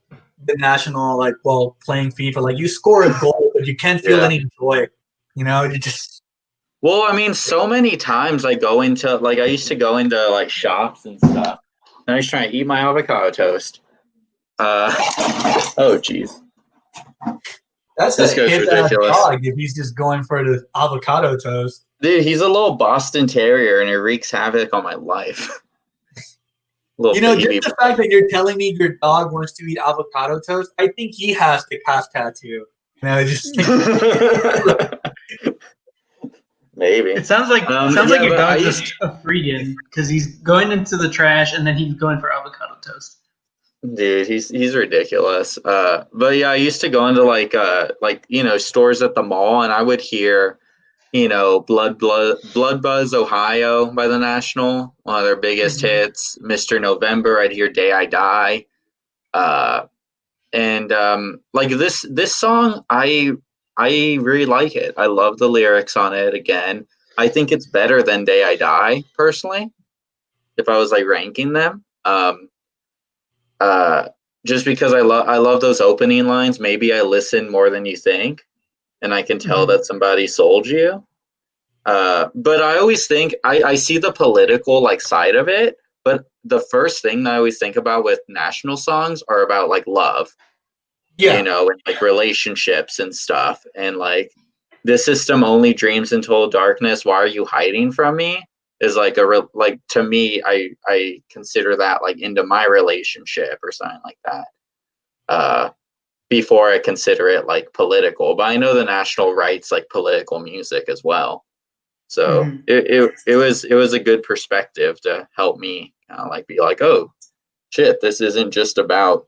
the national, like while playing FIFA. Like you score a goal, but you can't feel any joy. You just. Well, I mean, so many times I used to go into like shops and stuff, and I was trying to eat my avocado toast. Oh, jeez. That's a hit dog if he's just going for the avocado toast. Dude, he's a little Boston Terrier, and he wreaks havoc on my life. Just the fact that you're telling me your dog wants to eat avocado toast, I think he has the calf tattoo. Maybe. It sounds like your dog's just a freakin' because he's going into the trash and then he's going for avocado toast. Dude, he's ridiculous. But yeah, I used to go into like stores at the mall, and I would hear, Blood Buzz Ohio by The National, one of their biggest hits. Mr. November, I'd hear Day I Die. And like this song, I really like it. I love the lyrics on it. Again, I think it's better than Day I Die, personally, if I was like ranking them. Just because I love those opening lines. Maybe I listen more than you think, and I can tell that somebody sold you. But I always think I see the political like side of it, but the first thing that I always think about with national songs are about like love, and like relationships and stuff, and like this system only dreams until darkness. Why are you hiding from me? Is like to me, I consider that like into my relationship or something like that. Before I consider it like political, but I know the national writes like political music as well. So it was a good perspective to help me like be like, oh shit, this isn't just about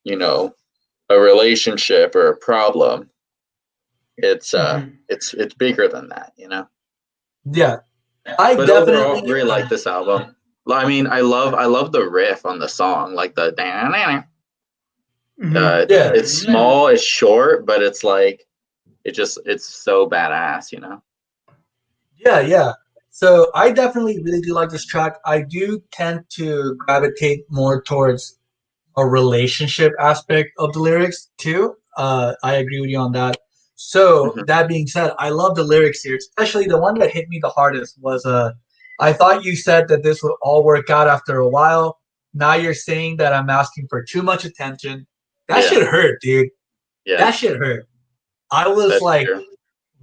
a relationship or a problem. It's bigger than that, Yeah. But definitely overall, really like this album. I mean, I love the riff on the song, like the it's small, it's short, but it's like it's so badass, Yeah. So I definitely really do like this track. I do tend to gravitate more towards a relationship aspect of the lyrics too. I agree with you on that. So that being said, I love the lyrics here, especially the one that hit me the hardest was I thought you said that this would all work out after a while. Now you're saying that I'm asking for too much attention. That shit hurt, dude. Yeah. That shit hurt. I was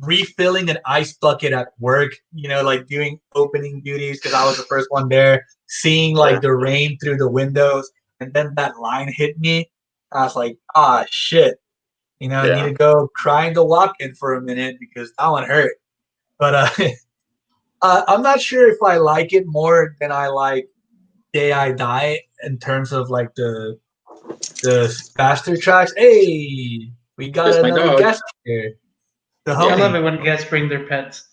refilling an ice bucket at work, like doing opening duties because I was the first one there, seeing like the rain through the windows, and then that line hit me. I was like, shit. I need to go cry in the walk-in for a minute because that one hurt. But I'm not sure if I like it more than I like Day I Die in terms of like the faster tracks. Hey, we got another guest here. I love it when guests bring their pets.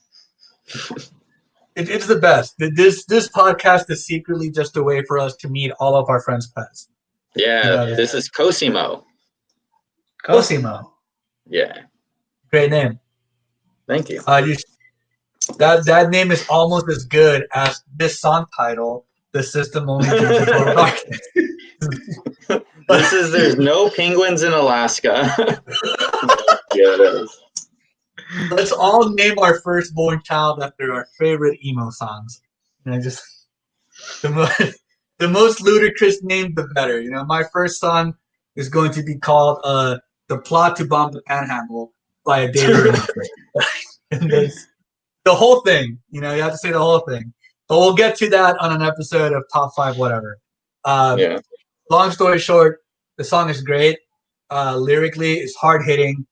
It's the best. This podcast is secretly just a way for us to meet all of our friends' pets. Yeah, this is Cosimo. Cosimo. Yeah. Great name. Thank you. That name is almost as good as this song title, The System Only Dreams of Total Darkness. There's no penguins in Alaska. Yeah, it is. Let's all name our firstborn child after our favorite emo songs. Just the most ludicrous name, the better. My first song is going to be called "The Plot to Bomb the Panhandle" by a David. And the whole thing. You have to say the whole thing. But we'll get to that on an episode of Top 5 whatever. Long story short, the song is great. Lyrically, it's hard hitting.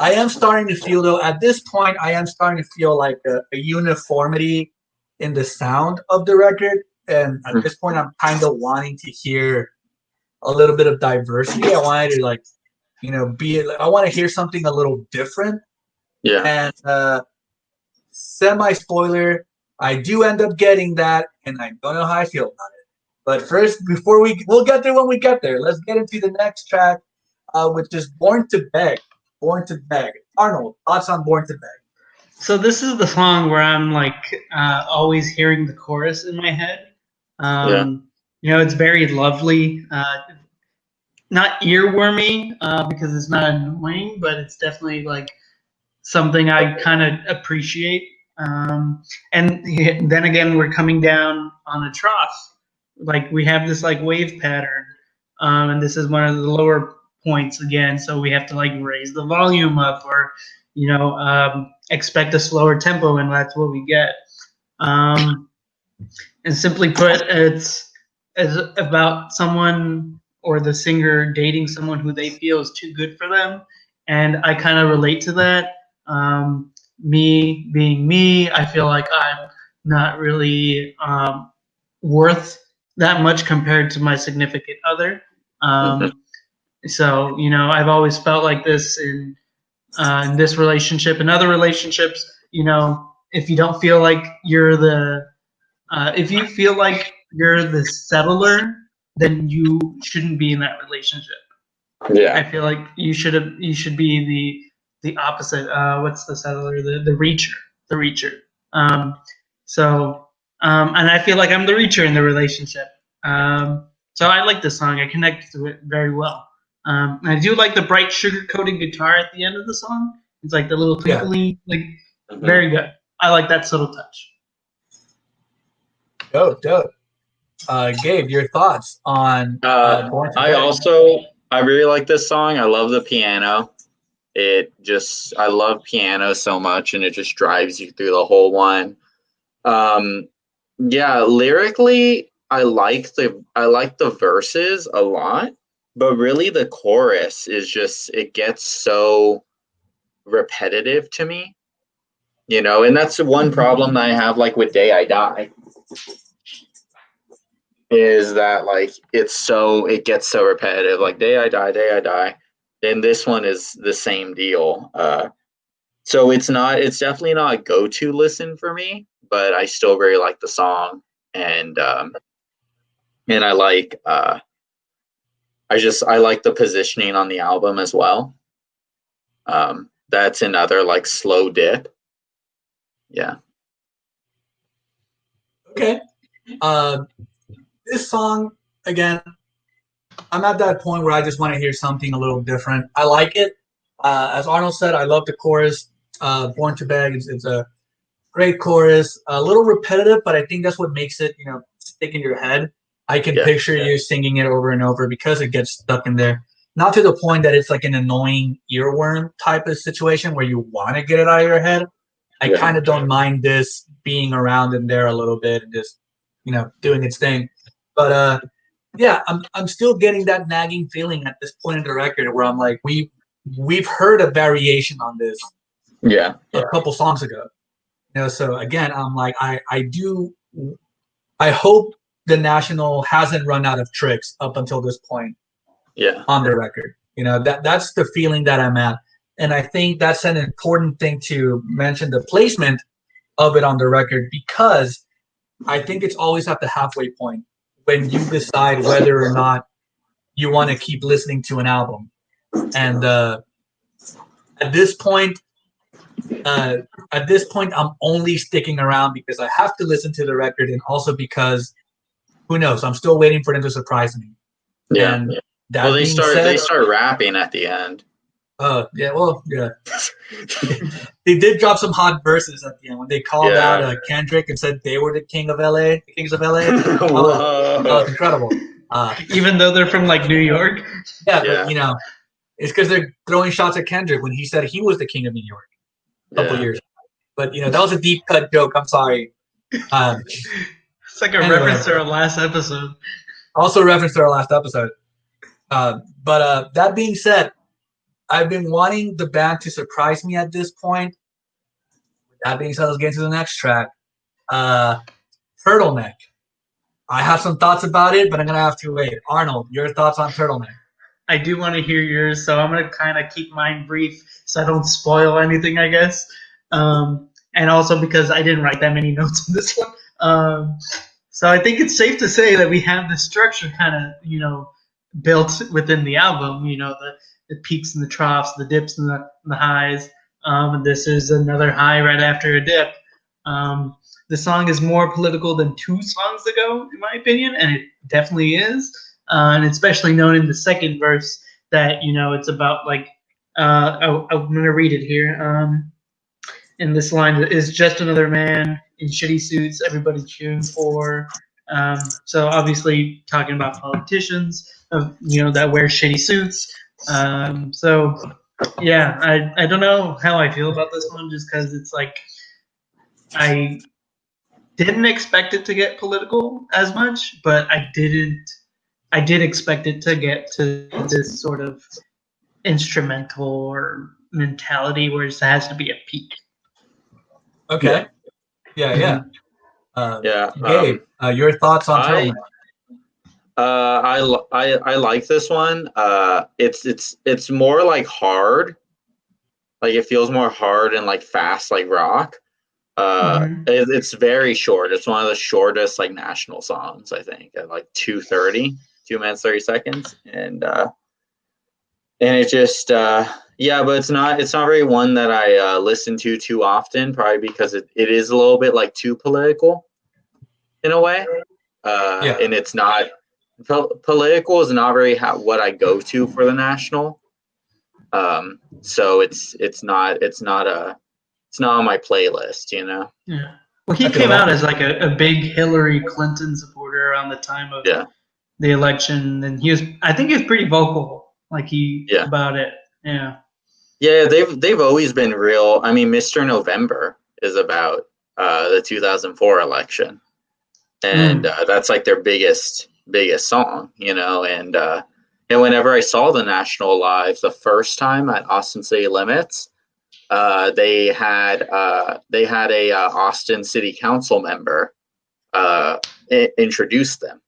I am starting to feel, though, at this point, I am starting to feel like a uniformity in the sound of the record. And at this point, I'm kind of wanting to hear a little bit of diversity. I wanted to like, I want to hear something a little different. Yeah. And semi-spoiler, I do end up getting that, and I don't know how I feel about it. But first, before we'll get there when we get there. Let's get into the next track, which is "Born to Beg." Born to Beg. Arnold, thoughts on "Born to Beg"? So this is the song where I'm like always hearing the chorus in my head. It's very lovely. Not earwormy because it's not annoying, but it's definitely like something I kind of appreciate. And then again, we're coming down on a trough. Like we have this like wave pattern, and this is one of the lower points again. So we have to like raise the volume up, or expect a slower tempo, and that's what we get. And simply put, it's about someone or the singer dating someone who they feel is too good for them, and I kind of relate to that. Me being me, I feel like I'm not really worth that much compared to my significant other. So I've always felt like this in this relationship and other relationships. If you don't feel like you're if you feel like you're the settler, then you shouldn't be in that relationship. Yeah. I feel like you should be the opposite. What's the settler? The reacher. The reacher. And I feel like I'm the reacher in the relationship. So I like this song. I connect to it very well. I do like the bright sugar-coated guitar at the end of the song. It's like the little twinkly, very good. I like that subtle touch. Dope. Gabe, your thoughts on Born to Beg? I really like this song. I love the piano. I love piano so much, and it just drives you through the whole one. Lyrically, I like the verses a lot, but really the chorus is just, it gets so repetitive to me, and that's one problem that I have like with Day I Die, is that like it gets so repetitive, like Day I Die. And this one is the same deal. So it's definitely not a go-to listen for me, but I still really like the song, and I like I like the positioning on the album as well. That's another like slow dip. Yeah. Okay. This song, again, I'm at that point where I just want to hear something a little different. I like it. As Arnold said, I love the chorus. Born to Beg, it's a great chorus. A little repetitive, but I think that's what makes it, stick in your head. I can picture you singing it over and over because it gets stuck in there. Not to the point that it's like an annoying earworm type of situation where you want to get it out of your head. I kind of don't mind this being around in there a little bit and just, doing its thing. But I'm still getting that nagging feeling at this point in the record where I'm like, we've heard a variation on this, a couple songs ago, So again, I'm like, I hope the National hasn't run out of tricks up until this point, on the record. That's the feeling that I'm at, and I think that's an important thing to mention, the placement of it on the record, because I think it's always at the halfway point when you decide whether or not you want to keep listening to an album. And at this point, I'm only sticking around because I have to listen to the record, and also because, who knows, I'm still waiting for them to surprise me. Yeah. And they start rapping at the end. Yeah. They did drop some hot verses at the end when they called out Kendrick and said they were the Kings of LA. That was incredible. Even though they're from like New York. But it's because they're throwing shots at Kendrick when he said he was the king of New York a couple years ago. But that was a deep cut joke. I'm sorry. It's like a reference to our last episode. Also, reference to our last episode. But that being said, I've been wanting the band to surprise me at this point. That being said, let's get into the next track. Turtleneck. I have some thoughts about it, but I'm gonna have to wait. Arnold, your thoughts on Turtleneck? I do want to hear yours, so I'm gonna kind of keep mine brief so I don't spoil anything, I guess. And also because I didn't write that many notes on this one. So I think it's safe to say that we have the structure kind of, built within the album. The peaks and the troughs, the dips and the highs. And this is another high right after a dip. The song is more political than 2 songs ago, in my opinion, and it definitely is. And especially known in the second verse that it's about like I'm gonna read it here. In this line is just another man in shitty suits, everybody cheering for. So obviously talking about politicians, that wear shitty suits. So yeah, I don't know how I feel about this one, just because it's like I didn't expect it to get political as much, but I did expect it to get to this sort of instrumental or mentality where it has to be a peak. Okay. Yeah. Gabe, your thoughts on Turtleneck? I like this one. It's more like hard. Like it feels more hard and like fast, like rock. It's very short. It's one of the shortest like national songs, I think, at like 2:30, 2 minutes 30 seconds, and it just but it's not very one that I listen to too often, probably because it is a little bit like too political in a way. And it's not political is not very what I go to for the national. So it's not on my playlist, Yeah. Well, he came out as like a big Hillary Clinton supporter around the time of the election, and I think he was pretty vocal, like about it. Yeah. Yeah, they've always been real. I mean, Mr. November is about the 2004 election, and that's like their biggest song, and whenever I saw the National live the first time at Austin City Limits, they had a Austin City Council member introduce them.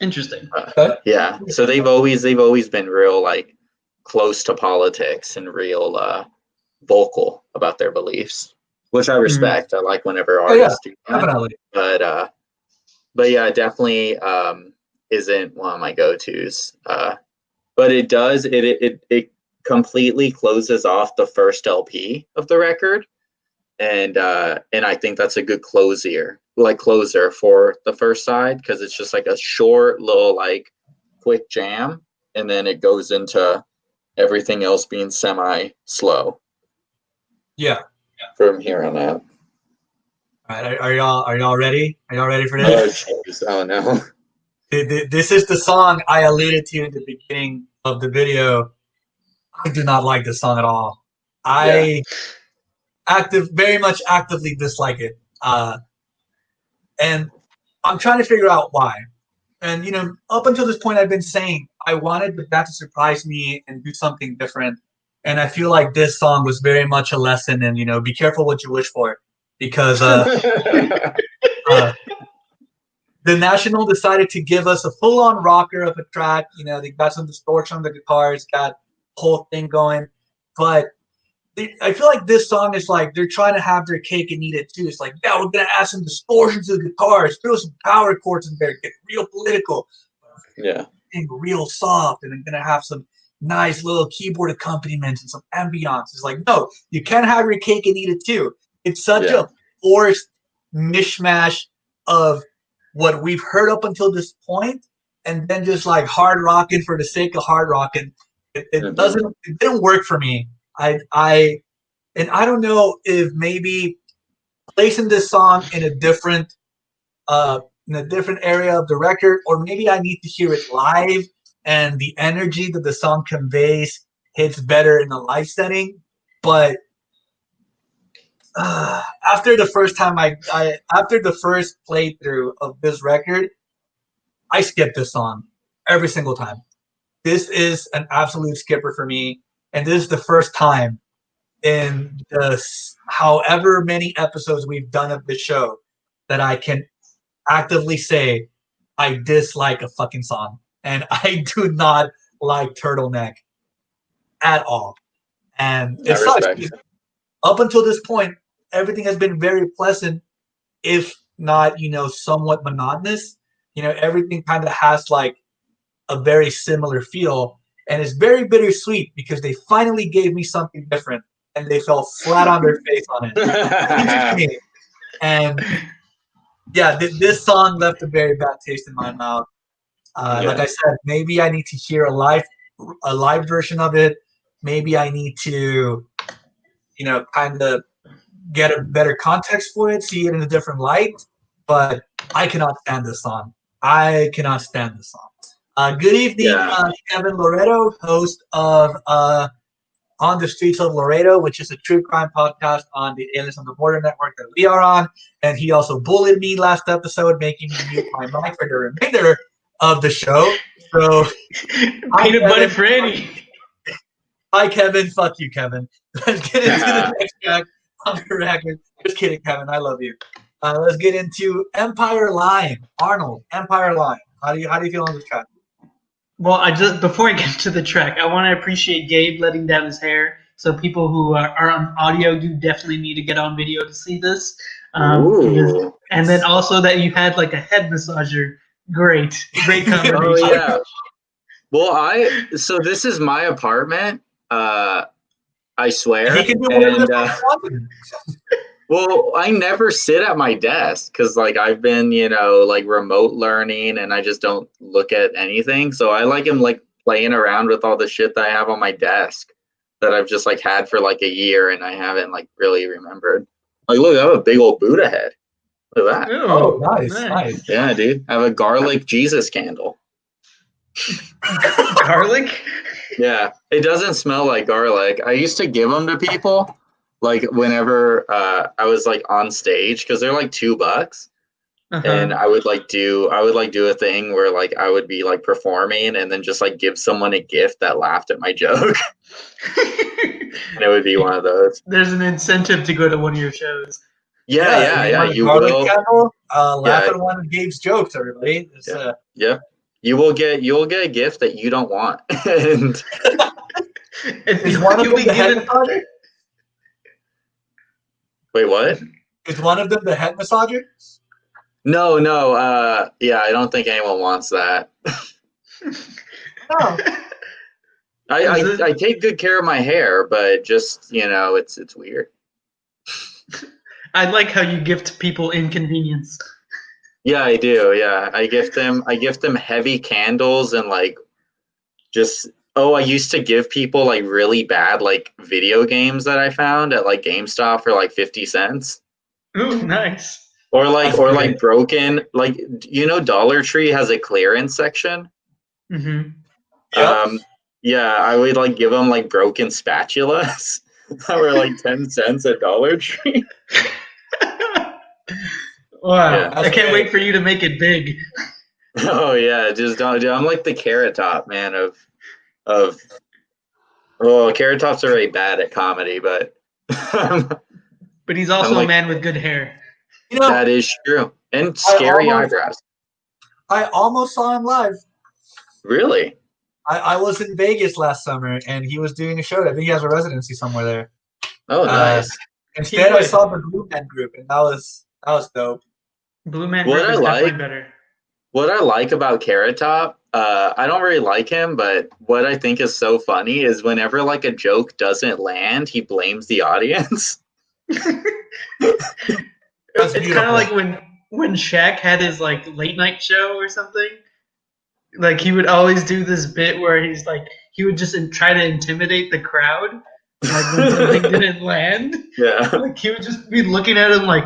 Interesting. Yeah, so they've always been real like close to politics and real vocal about their beliefs, which I respect. I like whenever artists do that. Definitely. But yeah, definitely isn't one of my go-tos. But it does it completely closes off the first LP of the record, and I think that's a good closer for the first side, because it's just like a short little like quick jam, and then it goes into everything else being semi slow. Yeah. From here on out. All right, are y'all ready? Are y'all ready for this? Oh no. This is the song I alluded to in the beginning of the video. I do not like this song at all. I very much actively dislike it. And I'm trying to figure out why. And up until this point, I've been saying I wanted the band to surprise me and do something different. And I feel like this song was very much a lesson in, be careful what you wish for, because the National decided to give us a full-on rocker of a track. They got some distortion on the guitars, got the whole thing going. But I feel like this song is like they're trying to have their cake and eat it too. It's like, we're going to add some distortion to the guitars, throw some power chords in there, get real political. Yeah. And real soft, and I'm going to have some nice little keyboard accompaniments and some ambiance. It's like, no, you can't have your cake and eat it too. It's such a forced mishmash of what we've heard up until this point, and then just like hard rocking for the sake of hard rocking. It didn't work for me. I don't know if maybe placing this song in a different area of the record, or maybe I need to hear it live, and the energy that the song conveys hits better in the live setting. But after the first time after the first playthrough of this record, I skipped this song every single time. This is an absolute skipper for me, and this is the first time in the however many episodes we've done of the show that I can actively say I dislike a fucking song. And I do not like Turtleneck at all. And I it sucks. respect it. Up until this point, everything has been very pleasant, if not, somewhat monotonous. Everything kind of has like a very similar feel. And it's very bittersweet because they finally gave me something different and they fell flat on their face on it. And yeah, this song left a very bad taste in my mouth. Like I said, maybe I need to hear a live version of it. Maybe I need to, kind of get a better context for it, see it in a different light. But I cannot stand this song. I cannot stand this song. Good evening, Kevin Loretto, host of On the Streets of Laredo, which is a true crime podcast on the Aliens on the Border network that we are on. And he also bullied me last episode, making me mute my mic for the remainder of the show. So, peanut butter Freddy. Hi, Kevin. Fuck you, Kevin. Let's get into the next track on the record. Just kidding, Kevin. I love you. Let's get into Empire Line. Arnold, Empire Line. How do you feel on this track? Well, before I get to the track, I want to appreciate Gabe letting down his hair. So people who are on audio, you definitely need to get on video to see this. And then also that you had like a head massager. Great combination. Oh yeah. Well, so this is my apartment. I swear. He can do whatever well, I never sit at my desk because, like, I've been, like remote learning, and I just don't look at anything. So I like him like playing around with all the shit that I have on my desk that I've just like had for like a year, and I haven't like really remembered. Like, look, I have a big old Buddha head. Look at that. Oh, nice. Yeah, dude. I have a garlic Jesus candle. Garlic? Yeah, it doesn't smell like garlic. I used to give them to people. Like whenever I was like on stage, because they're like $2, and I would do a thing where like I would be like performing and then just like give someone a gift that laughed at my joke. And it would be one of those. There's an incentive to go to one of your shows. Yeah. You will laugh at one of Gabe's jokes, everybody. You will get a gift that you don't want. And is one of them the head massager? Wait, what? Is one of them the head massager? No. Yeah, I don't think anyone wants that. No. I take good care of my hair, but just it's weird. I like how you gift people inconvenience. Yeah, I do. Yeah, I gift them heavy candles and like just. Oh, I used to give people like really bad like video games that I found at like GameStop for like 50 cents. Ooh, nice. Or like broken, like Dollar Tree has a clearance section. Mm-hmm. Yep. Yeah, I would like give them like broken spatulas that were like 10 cents at Dollar Tree. Wow, yeah, I can't wait for you to make it big. Oh yeah, just don't. I'm like the Carrot Top man of. Carrot Top's already bad at comedy, but he's also a man with good hair. That is true, and scary eyebrows. I almost saw him live. Really? I was in Vegas last summer, and he was doing a show. I think he has a residency somewhere there. Oh, nice. Instead, I saw the Blue Man Group, and that was dope. Blue Man Group is definitely better. What I like about Carrot Top, I don't really like him, but what I think is so funny is whenever like a joke doesn't land, he blames the audience. It's kind of like when Shaq had his like late night show or something. Like he would always do this bit where he's like he would just try to intimidate the crowd. Like when something didn't land. Yeah. Like he would just be looking at him like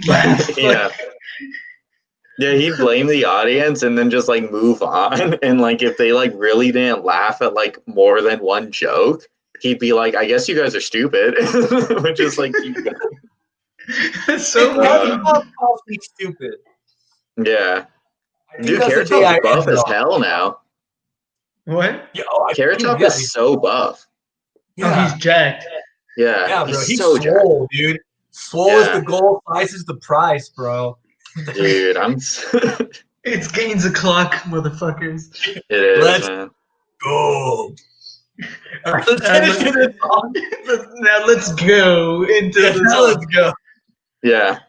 laugh. Yeah. Yeah, he'd blame the audience and then just like move on. And like if they like really didn't laugh at like more than one joke, he'd be like, I guess you guys are stupid. Which is like keep going. That's so stupid. Yeah. Dude, Carrot Top's buff as hell now. What? Carrot Top is so buff. Yeah. Oh, he's jacked. Yeah, bro. he's He's so jacked. swole, dude. Swole is the goal, price is the price, bro. Dude, It's gains o'clock, motherfuckers. it is, Let's man. go. All right, let's get into this song. Now let's go into the Now song. let's go. Yeah.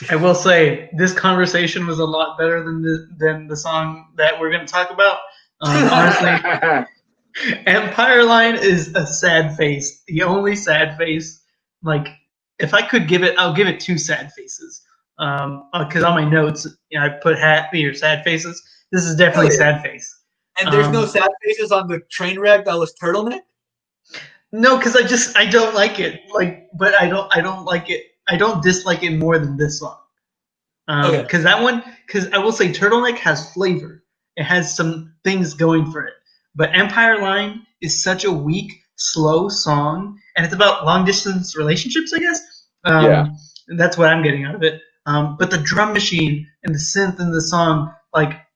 I will say this conversation was a lot better than the song that we're going to talk about. Honestly, Empire Line is a sad face. The only sad face. Like, if I could give it, I'll give it 2 sad faces. Because on my notes, I put happy or sad faces. This is definitely sad face. And there's no sad faces on the train wreck that was turtleneck? No, because I don't like it. But I don't like it. I don't dislike it more than this song. Because that one, because I will say Turtleneck has flavor. It has some things going for it. But Empire Line is such a weak, slow song, and it's about long distance relationships, I guess. That's what I'm getting out of it. But the drum machine and the synth in the song,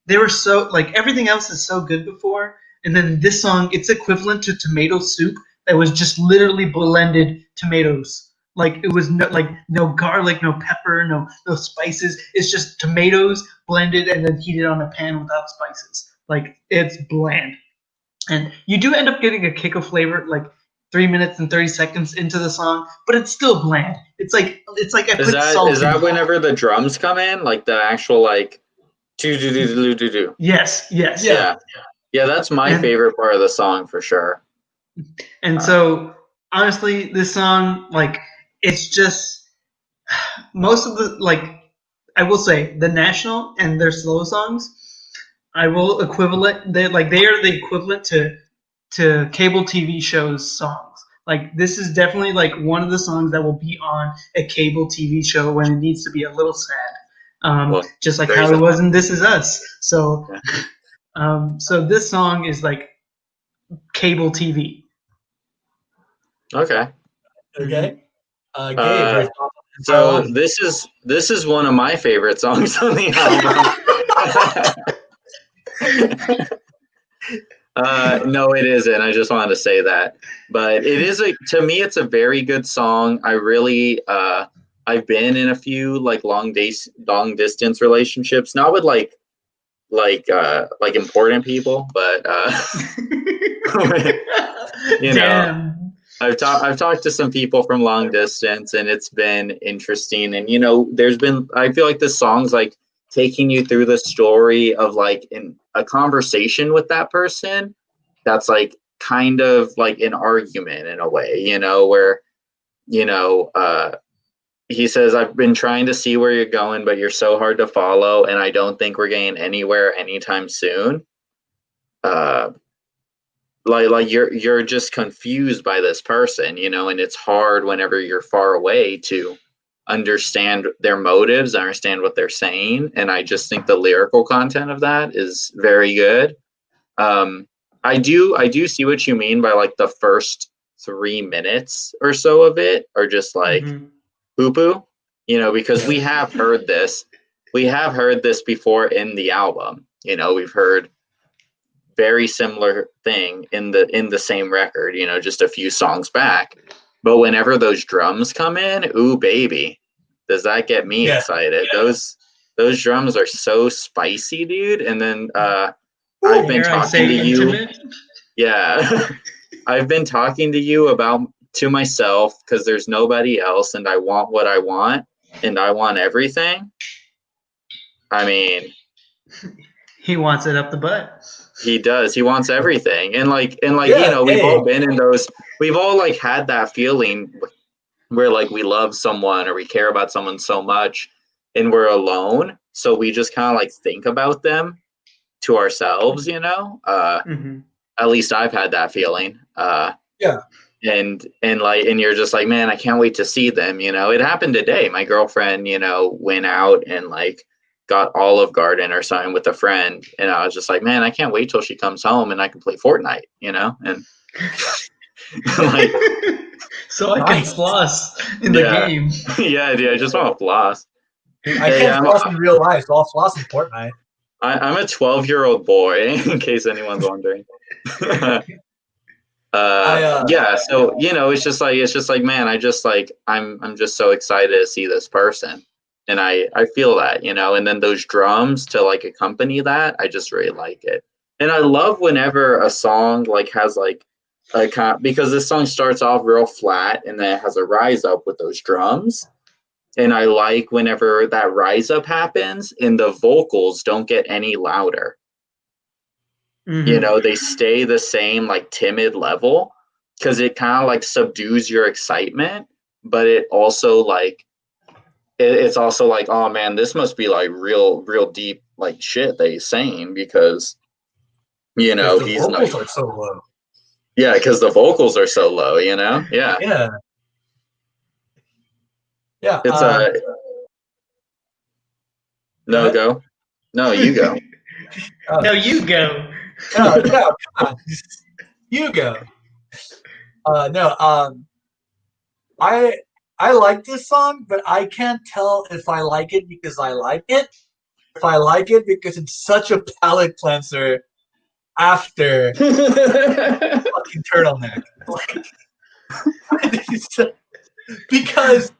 they were so everything else is so good before, and then this song, it's equivalent to tomato soup that was just literally blended tomatoes. It was no garlic, no pepper, no spices. It's just tomatoes blended and then heated on a pan without spices. It's bland. And you do end up getting a kick of flavor 3 minutes and 30 seconds into the song, but it's still bland. It's like I put salt. Is that whenever the drums come in, the actual do? Yes. Yeah, that's my favorite part of the song for sure. And so honestly, this song, it's just most of the I will say the National and their slow songs, I will equivalent they are the equivalent to cable TV shows songs. This is definitely one of the songs that will be on a cable TV show when it needs to be a little sad. Just like how it was in This Is Us. So so this song is cable TV. Okay. Gabe, your thoughts on so this is one of my favorite songs on the album. No, it isn't. I just wanted to say that, but it is to me, it's a very good song. I really, I've been in a few long distance relationships, not with important people, but Damn. I've talked to some people from long distance, and it's been interesting. And there's been, I feel like this song's taking you through the story of in a conversation with that person that's kind of an argument in a way, where he says, I've been trying to see where you're going, but you're so hard to follow, and I don't think we're getting anywhere anytime soon. You're just confused by this person, and it's hard whenever you're far away to understand their motives, understand what they're saying. And I just think the lyrical content of that is very good. I do see what you mean by the first 3 minutes or so of it are just poo-poo, because we have heard this before in the album. We've heard very similar thing in the same record, just a few songs back. But whenever those drums come in, ooh baby, does that get me excited? Those drums are so spicy, dude. And then I've been talking to you. Yeah. I've been talking to you to myself, because there's nobody else, and I want what I want, and I want everything. I mean, he wants it up the butt. He does. He wants everything. And we've all been in those, we've all had that feeling where we love someone or we care about someone so much and we're alone. So we just kind of think about them to ourselves, at least I've had that feeling. And you're just man, I can't wait to see them. It happened today. My girlfriend, went out and got Olive Garden or something with a friend, and I was just man, I can't wait till she comes home and I can play Fortnite, and so I can floss in the game. Yeah, dude, I just want to floss. I can't floss in real life, so I'll floss in Fortnite. I'm a 12-year-old boy, in case anyone's wondering. Yeah, so it's just like man, I'm just so excited to see this person, and I feel that, and then those drums to like accompany that, I just really like it. And I love whenever a song like has like because this song starts off real flat and then it has a rise up with those drums, and I like whenever that rise up happens and the vocals don't get any louder. They stay the same like timid level, because it kind of like subdues your excitement, but it also like it's also like, oh man, this must be like real deep like shit that he's saying, because the he's vocals like, are so low. Yeah, because the vocals are so low, yeah. It's no go. No, you go. No, you go. No, come on. You go. I like this song, but I can't tell if I like it because I like it. If I like it because it's such a palate cleanser after fucking turtleneck. Because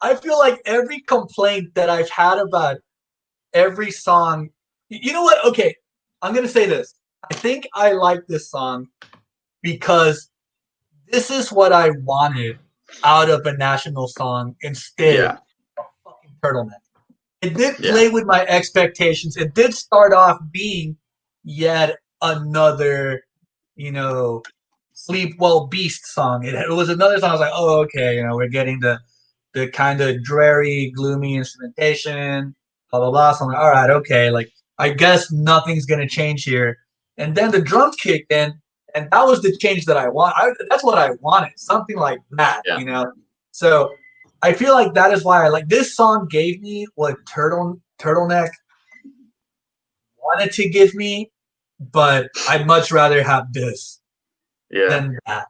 I feel like every complaint that I've had about every song, you know what? Okay, I'm gonna say this. I think I like this song because this is what I wanted out of a national song instead of fucking turtleneck. It did play with my expectations. It did start off being yet another, Sleep Well Beast song. It was another song. I was like, oh, okay, we're getting the kind of dreary, gloomy instrumentation, blah, blah, blah. So I'm like, all right, okay, like, I guess nothing's going to change here. And then the drums kicked in, and that was the change that I want. That's what I wanted, something like that, So I feel like that is why I like this song. Gave me what turtleneck wanted to give me, but I'd much rather have this than that.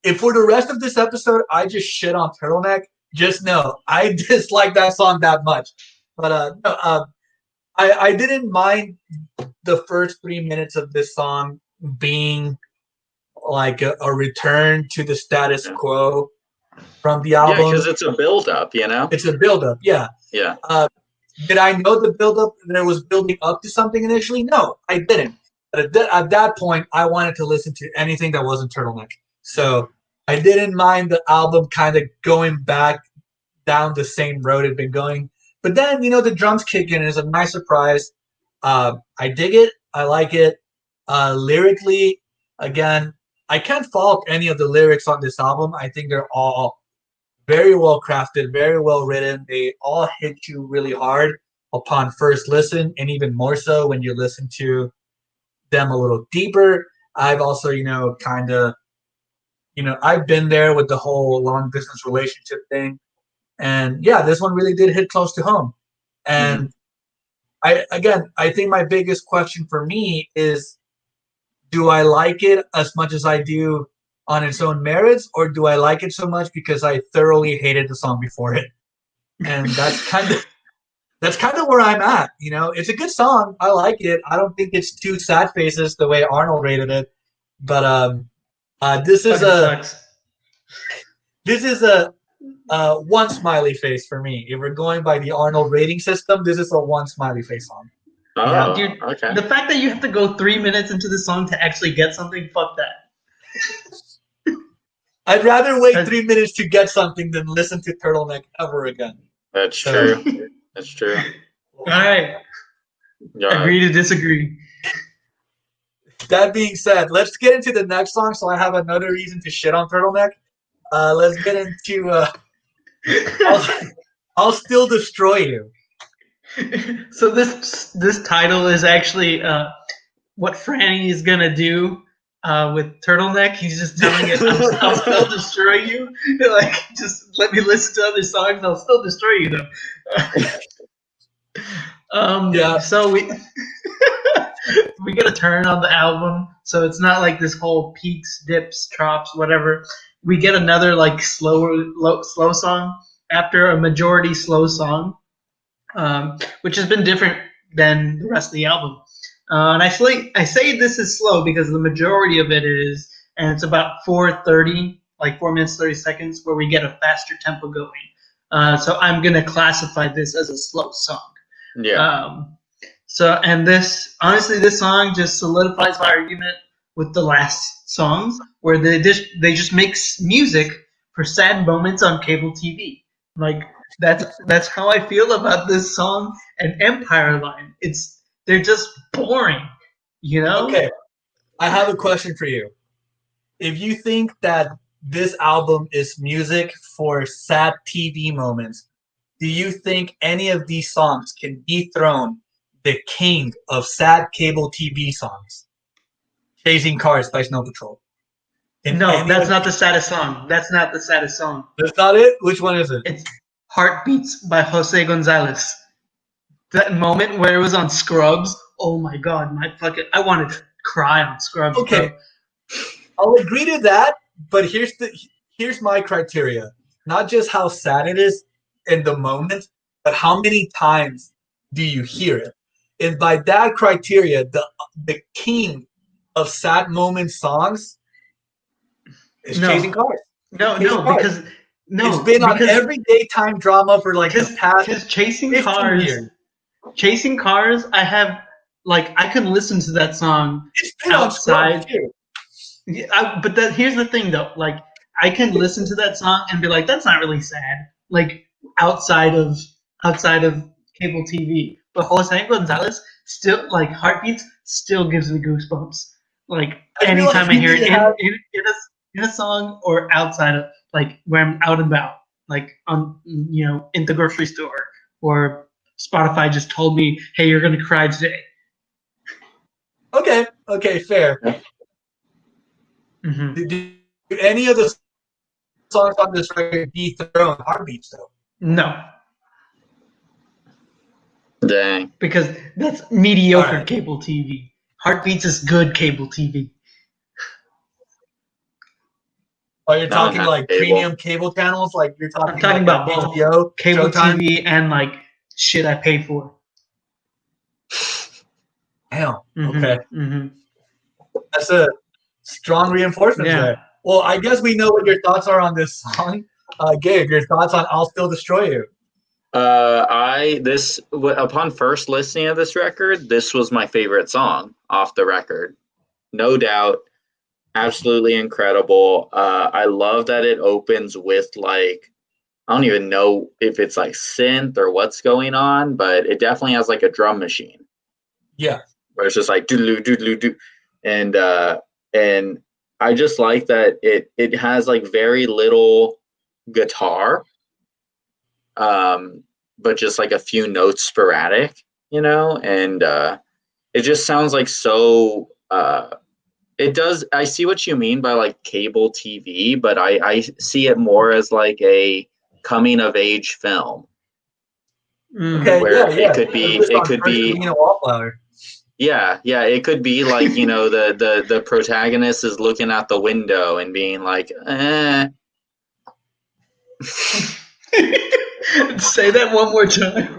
If for the rest of this episode I just shit on turtleneck, just know I dislike that song that much. But I didn't mind the first 3 minutes of this song being like a return to the status quo from the album. Yeah, because it's a build-up, It's a build-up, yeah. Yeah. Did I know the build-up that it was building up to something initially? No, I didn't. But at that point, I wanted to listen to anything that wasn't turtleneck. So I didn't mind the album kind of going back down the same road it'd been going. But then, the drums kick in. It's a nice surprise. I dig it. I like it. Lyrically, again, I can't fault any of the lyrics on this album. I think they're all very well crafted, very well written. They all hit you really hard upon first listen, and even more so when you listen to them a little deeper. I've also, I've been there with the whole long distance relationship thing. And yeah, this one really did hit close to home. And I think my biggest question for me is, do I like it as much as I do on its own merits, or do I like it so much because I thoroughly hated the song before it? And that's kind of where I'm at. It's a good song. I like it. I don't think it's too sad faces the way Arnold rated it, but this is a one smiley face for me. If we're going by the Arnold rating system, this is a one smiley face song. Oh, dude, okay. The fact that you have to go 3 minutes into the song to actually get something, fuck that. I'd rather wait 3 minutes to get something than listen to Turtleneck ever again. That's true. That's true. All right. Agree to disagree. That being said, let's get into the next song so I have another reason to shit on Turtleneck. Let's get into I'll Still Destroy You. So this title is actually what Franny is gonna do with Turtleneck. He's just telling it, I'll still destroy you. Like, just let me listen to other songs. I'll still destroy you, though. Yeah. So we get a turn on the album. So it's not like this whole peaks, dips, drops, whatever. We get another like slow song after a majority slow song, which has been different than the rest of the album. And I say this is slow because the majority of it is and it's about 4:30, like 4 minutes 30 seconds, where we get a faster tempo going. So I'm gonna classify this as a slow song. Yeah. And this song just solidifies my argument with the last songs, where they just make music for sad moments on cable TV. Like that's how I feel about this song and Empire Line. They're just boring, you know? Okay, I have a question for you. If you think that this album is music for sad TV moments, do you think any of these songs can dethrone the king of sad cable TV songs? Chasing Cars by Snow Patrol. No, that's not the saddest song. That's not the saddest song. That's not it? Which one is it? It's Heartbeats by Jose Gonzalez. That moment where it was on Scrubs, oh my god, I wanted to cry on Scrubs. Okay. Bro. I'll agree to that, but here's my criteria. Not just how sad it is in the moment, but how many times do you hear it? And by that criteria, the king of sad moment songs is Chasing Cars. No, Cars. It's been on every daytime drama for like the past Chasing Cars. years. Chasing Cars, I could listen to that song It's been outside. On too. Yeah, but here's the thing though, like I can listen to that song and be like, that's not really sad. Like outside of cable TV. But Jose Gonzalez still, like, Heartbeats still gives me goosebumps. Like anytime I hear it in a song or outside of, like, where I'm out and about, like on, in the grocery store, or Spotify just told me, hey, you're gonna cry today. Okay, fair. Mm-hmm. Do any of the songs on this record dethrone Heartbeats though? No. Dang. Because that's mediocre Right. cable TV. Heartbeats is good cable TV. Oh, you're talking like premium cable channels? Like you're talking, I'm talking like about HBO, cable Showtime? TV, and like shit I pay for. Damn. Mm-hmm, Okay. Mm-hmm. That's a strong reinforcement there. Well, I guess we know what your thoughts are on this song. Gabe, your thoughts on I'll Still Destroy You. Upon first listening to this record, this was my favorite song off the record. No doubt. Absolutely incredible. I love that it opens with, like, I don't even know if it's like synth or what's going on, but it definitely has like a drum machine. Yeah. Where it's just like doodaloo doodaloo doo. And I just like that it has like very little guitar. But just like a few notes sporadic, and it just sounds like so it does. I see what you mean by like cable TV, but I see it more as like a coming of age film. Okay, where yeah. it could be Wallflower. Yeah, it could be like, the protagonist is looking out the window and being like, eh. Say that one more time.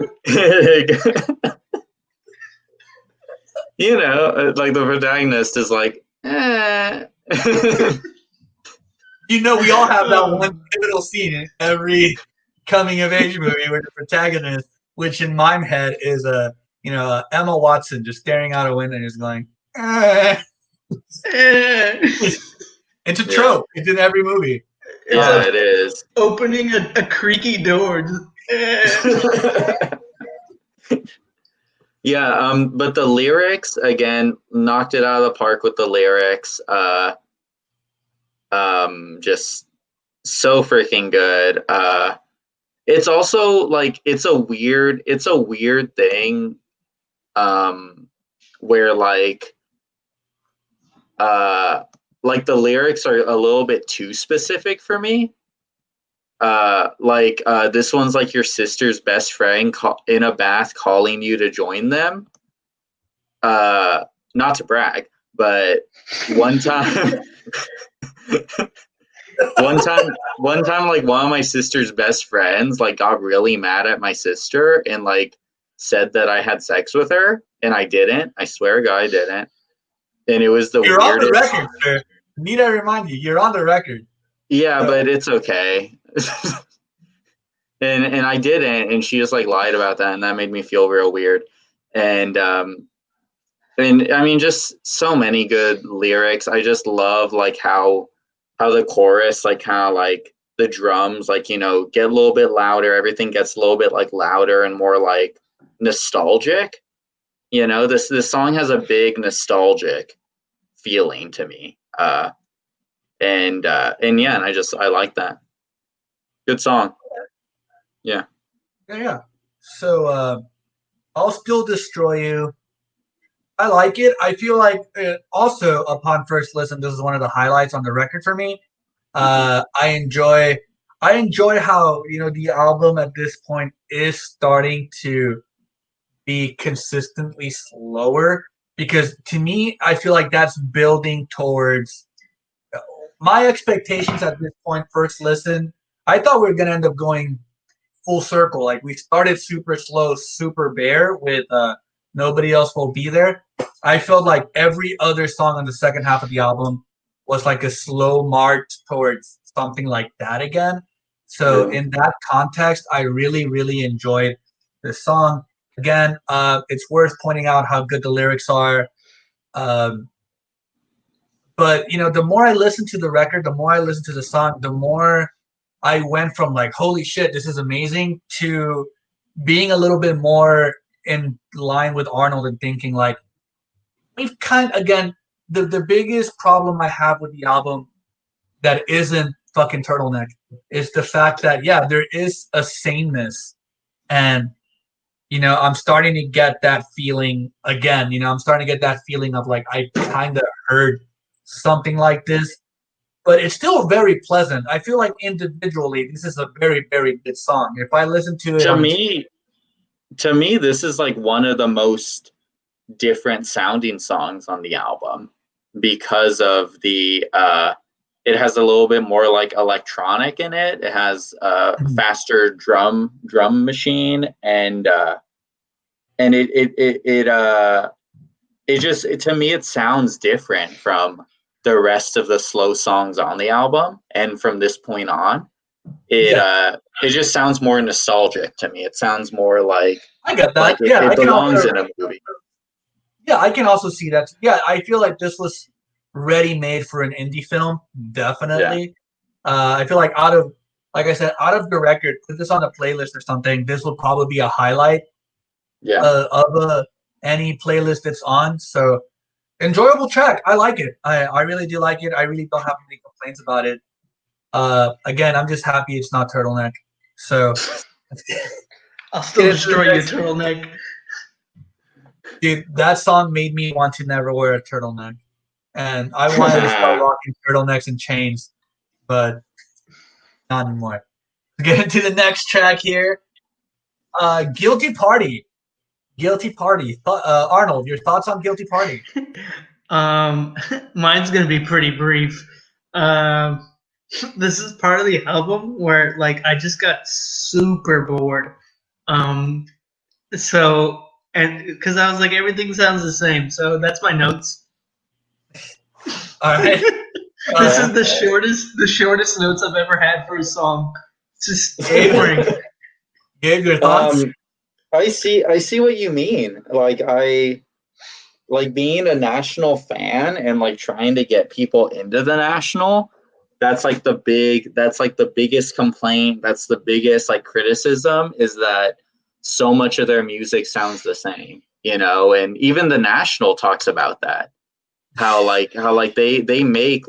Like the protagonist is like, eh. We all have that one pivotal scene in every coming of age movie where the protagonist, which in my head is Emma Watson just staring out a window and just going, eh. It's a trope. It's in every movie. Yeah, it is. Opening a creaky door. Yeah, but the lyrics, again, knocked it out of the park with the lyrics. Just so freaking good. It's also like it's a weird thing, where like the lyrics are a little bit too specific for me. This one's like your sister's best friend in a bath calling you to join them. Not to brag, but one time like one of my sister's best friends like got really mad at my sister and like said that I had sex with her, and I didn't. I swear to God, I didn't. And it was the You're weirdest. on the record, sir. Need I remind you? You're on the record. Yeah, So, but it's okay. And I didn't, and she just like lied about that, and that made me feel real weird. And I mean, just so many good lyrics. I just love like how the chorus, like kind of like the drums, like, you know, get a little bit louder. Everything gets a little bit like louder and more like nostalgic. You know, this song has a big nostalgic feeling to me. And yeah, and I like that. Good song. Yeah. yeah. So I'll still destroy you. I like it. I feel like also upon first listen, this is one of the highlights on the record for me. I enjoy how the album at this point is starting to be consistently slower because to me, I feel like that's building towards my expectations at this point. First listen, I thought we were gonna end up going full circle. Like we started super slow, super bare with Nobody Else Will Be There. I felt like every other song on the second half of the album was like a slow march towards something like that again. So Yeah. in that context, I really, really enjoyed the song. Again, it's worth pointing out how good the lyrics are. Um, but the more I listen to the record, the more I listen to the song, the more I went from like, holy shit, this is amazing, to being a little bit more in line with Arnold and thinking like, we've again, the biggest problem I have with the album that isn't fucking Turtleneck is the fact that, yeah, there is a sameness. And, I'm starting to get that feeling again. I'm starting to get that feeling of like, I kind of heard something like this, but it's still very pleasant. I feel like individually, this is a very, very good song. If I listen to it To on me, this is like one of the most different sounding songs on the album because of the it has a little bit more like electronic in it. It has a faster drum machine, and it just to me it sounds different from the rest of the slow songs on the album, and from this point on it just sounds more nostalgic to me. It sounds more like I get that. Yeah, it I can belongs also. in a movie. Yeah, I can also see that. Yeah, I feel like this was ready made for an indie film. Yeah. Definitely. I feel like like I said, out of the record, put this on a playlist or something. This will probably be a highlight Yeah. of any playlist it's on. So enjoyable track. I like it. I really do like it. I really don't have any complaints about it. Again, I'm just happy it's not Turtleneck. So I'll still get into the destroy you, next. Turtleneck. Dude, that song made me want to never wear a turtleneck. And I wanted to start rocking turtlenecks and chains, but not anymore. Get into the next track here. Guilty Party. Guilty Party. Arnold, your thoughts on Guilty Party? Mine's gonna be pretty brief. This is part of the album where like I just got super bored. So and because I was like everything sounds the same, so that's my notes. All right. This is the shortest notes I've ever had for a song. It's just boring. Gabe, your thoughts? I see what you mean. Like being a National fan and like trying to get people into the National. That's like the biggest complaint. That's the biggest like criticism, is that so much of their music sounds the same, and even the National talks about that. How they make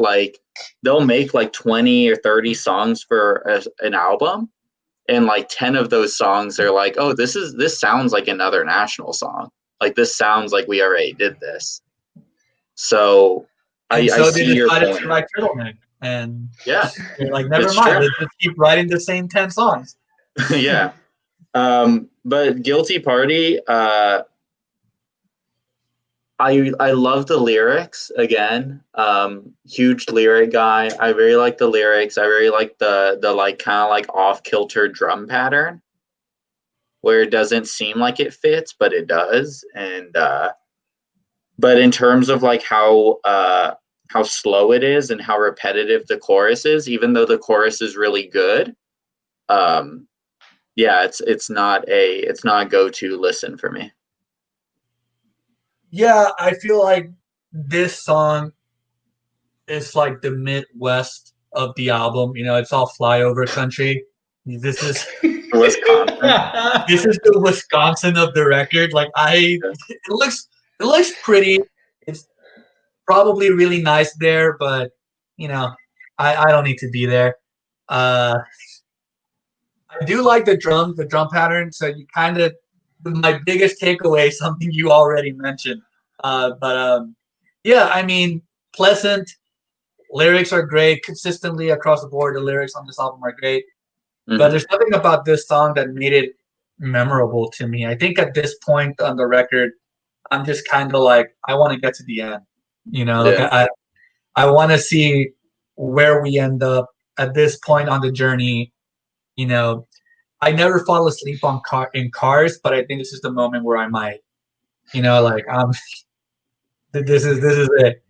they'll make like 20 or 30 songs for an album, and like 10 of those songs are like, oh, this sounds like another National song. Like this sounds like we already did this. So I see your point. To write Turtleneck, and Yeah, you're like, never mind. Let's just keep writing the same 10 songs. Yeah. But Guilty Party, I love the lyrics again. Huge lyric guy. I very like the lyrics. I very like the like kind of like off kilter drum pattern where it doesn't seem like it fits, but it does. And but in terms of like how slow it is and how repetitive the chorus is, even though the chorus is really good. Yeah, it's not a go-to listen for me. Yeah, I feel like this song is like the Midwest of the album. You know, it's all flyover country. This is Wisconsin. this is the Wisconsin of the record. Like it looks pretty. It's probably really nice there, but you know, I don't need to be there. I do like the drum pattern. So you kind of my biggest takeaway, something you already mentioned. Yeah, I mean, pleasant lyrics are great consistently across the board. The lyrics on this album are great, but there's something about this song that made it memorable to me. I think at this point on the record, I'm just kind of like, I want to get to the end. You know, like I want to see where we end up at this point on the journey. You know, I never fall asleep in cars, but I think this is the moment where I might. You know, like this is it.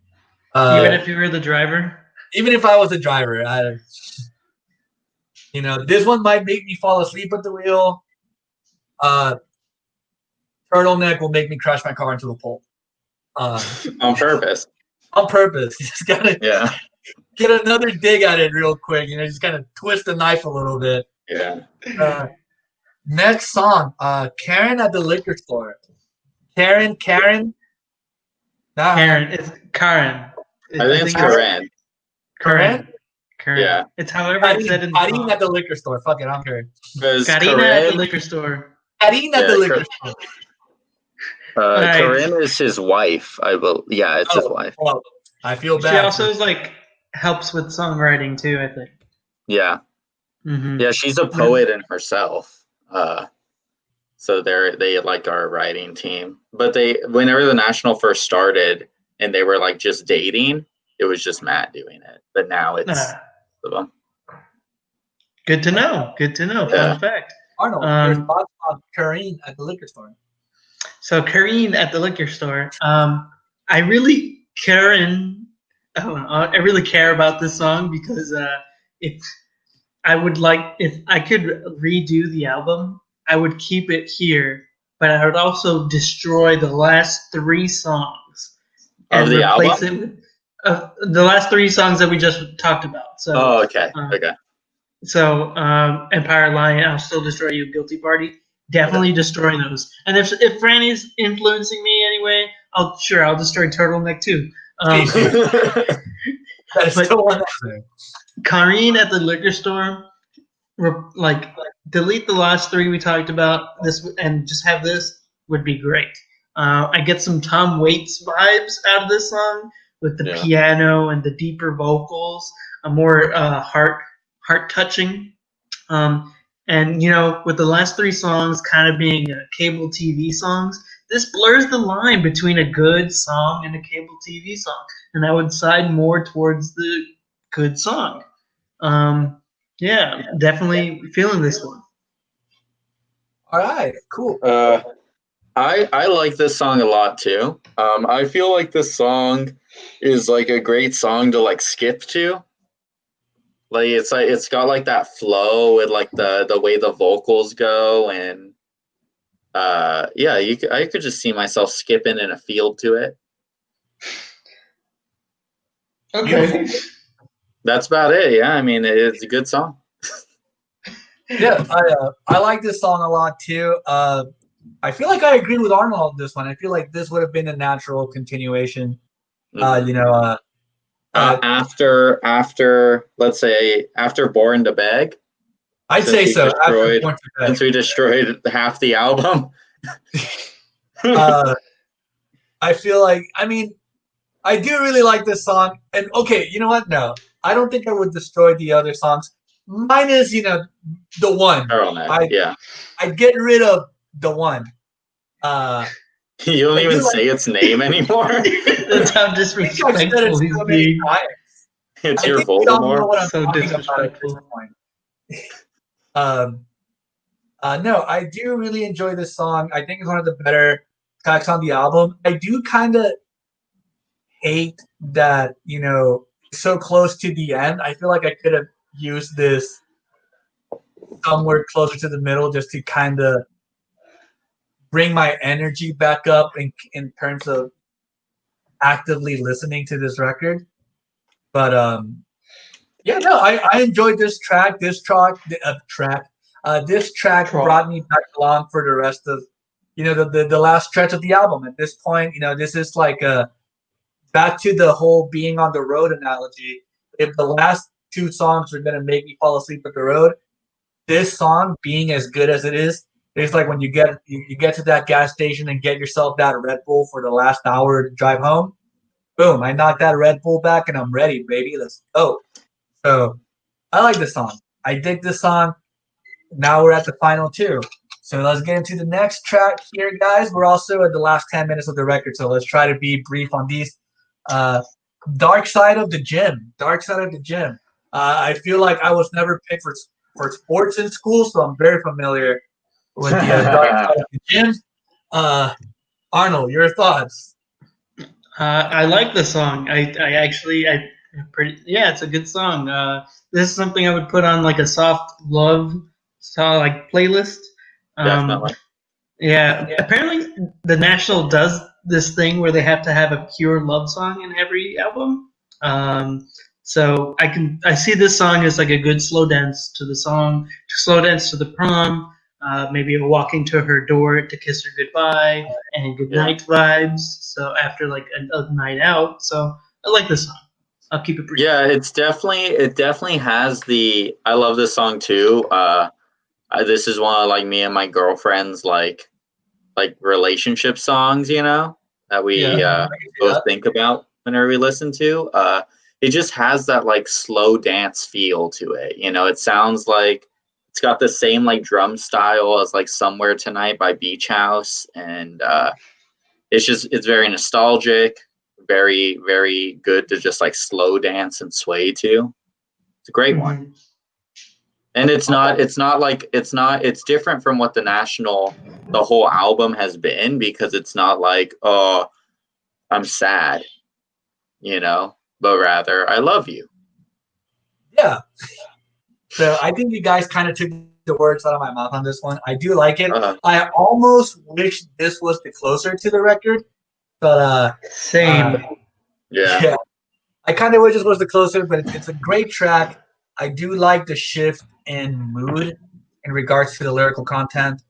Even if you were the driver. Even if I was a driver, you know, this one might make me fall asleep at the wheel. Turtleneck will make me crash my car into a pole. On purpose. On purpose. You just gotta get another dig at it real quick. You know, just kind of twist the knife a little bit. Yeah. Next song, Karen at the liquor store. Karen. It's Karen. I think it's Karen. Karen? Yeah. It's however it's said in the song. At the liquor store. Fuck it, I don't care. Karina at the liquor store. Karina at the liquor store. Corinne is his wife. It's his wife. Well, I feel bad. She also is like helps with songwriting too, I think. Yeah. Mm-hmm. Yeah, she's a poet in herself. So they like our writing team. But whenever the National first started and they were like just dating, it was just Matt doing it. But now it's them. Good to know. Fun fact. Arnold, your thoughts on Karine at the liquor store? So Karine at the liquor store. I really care about this song because if I could redo the album, I would keep it here, but I would also destroy the last 3 songs and replace it with the last 3 songs that we just talked about. So, okay. So Empire Lion, I'll Still Destroy You, Guilty Party. Definitely destroy those. And if Franny's influencing me anyway, I'll destroy Turtleneck too. Karine at the liquor store, like delete the last 3 we talked about. This and just have this would be great. I get some Tom Waits vibes out of this song with the piano and the deeper vocals, a more heart touching. And you know, with the last 3 songs kind of being cable TV songs, this blurs the line between a good song and a cable TV song, and I would side more towards the good song. Definitely feeling this one. All right, cool. I like this song a lot too. I feel like this song is like a great song to like skip to. Like it's got like that flow with like the way the vocals go, and I could just see myself skipping in a field to it. Okay. That's about it. Yeah, I mean it's a good song. Yeah, I like this song a lot too. I feel like I agree with Arnold on this one. I feel like this would have been a natural continuation. You know, after let's say after Born to Beg. I'd say so. Since we destroyed half the album. I feel like, I mean, I do really like this song. And okay, you know what? No, I don't think I would destroy the other songs. Minus, you know, the one. I'd get rid of the one. You don't even say its name anymore. That's how disrespectful he's being. It's your Voldemort. So disrespectful. No, I do really enjoy this song. I think it's one of the better tracks on the album. I do kind of hate that, so close to the end. I feel like I could have used this somewhere closer to the middle just to kind of bring my energy back up in terms of actively listening to this record. But yeah, no, I enjoyed this track. This track brought me back along for the rest of, the last stretch of the album. At this point, this is like back to the whole being on the road analogy. If the last two songs are gonna make me fall asleep at the road, this song being as good as it is, it's like when you get to that gas station and get yourself that Red Bull for the last hour to drive home. Boom! I knocked that Red Bull back and I'm ready, baby. Let's go. So I like this song. I dig this song. Now we're at the final two. So let's get into the next track here, guys. We're also at the last 10 minutes of the record, so let's try to be brief on these. Dark Side of the Gym. Dark Side of the Gym. I feel like I was never picked for sports in school, so I'm very familiar with the Dark Side of the Gym. Arnold, your thoughts? I like the song. It's a good song. This is something I would put on like a soft love like playlist. Definitely. Yeah. Apparently, the National does this thing where they have to have a pure love song in every album. So I see this song as like a good slow dance to the song, slow dance to the prom, maybe a walking to her door to kiss her goodbye and goodnight vibes. So after like a night out. So I like this song. I'll keep it brief. Yeah, it definitely has I love this song too. This is one of like me and my girlfriend's like relationship songs, that we both think about whenever we listen to. It just has that like slow dance feel to it. It sounds like it's got the same like drum style as like Somewhere Tonight by Beach House, and it's very nostalgic, very, very good to just like slow dance and sway to. It's a great one. And it's different from what the whole album has been, because it's not like, oh, I'm sad, but rather I love you. Yeah. So I think you guys kind of took the words out of my mouth on this one. I do like it. I almost wish this was the closer to the record, but same. Yeah. I kind of wish this was the closer, but it's a great track. I do like the shift in mood in regards to the lyrical content.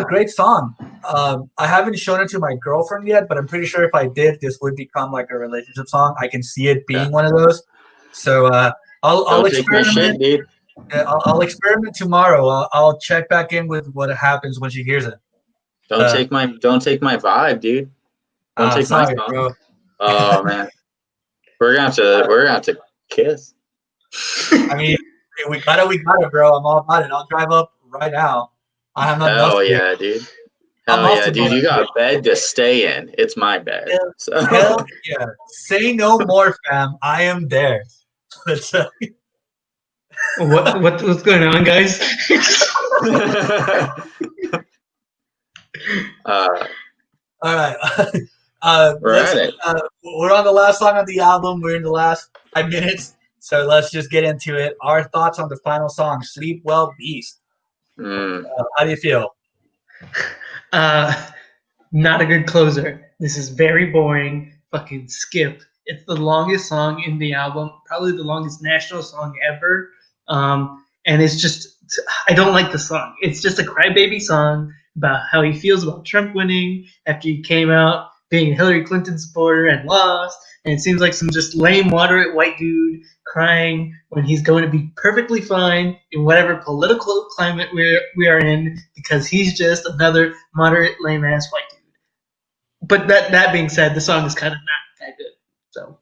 Great song. I haven't shown it to my girlfriend yet, but I'm pretty sure if I did, this would become like a relationship song. I can see it being one of those. So I'll experiment. Dude. I'll experiment tomorrow. I'll check back in with what happens when she hears it. Don't take my vibe, dude. Don't take my song. Bro. Oh man, we're gonna have to kiss. I mean, we got it, bro. I'm all about it. I'll drive up right now. I have nothing else to do. Dude. Hell yeah, dude. You got a bed to stay in. It's my bed. Hell yeah. Say no more, fam. I am there. What's going on, guys? All right. We're on the last song of the album. We're in the last 5 minutes, so let's just get into it. Our thoughts on the final song, "Sleep Well, Beast." How do you feel? Not a good closer. This is very boring. Fucking skip. It's the longest song in the album, probably the longest National song ever. And it's just, I don't like the song. It's just a crybaby song about how he feels about Trump winning after he came out being a Hillary Clinton supporter and lost. And it seems like some just lame, moderate white dude crying when he's going to be perfectly fine in whatever political climate we are in, because he's just another moderate, lame-ass white dude. But that being said, the song is kind of not that good. So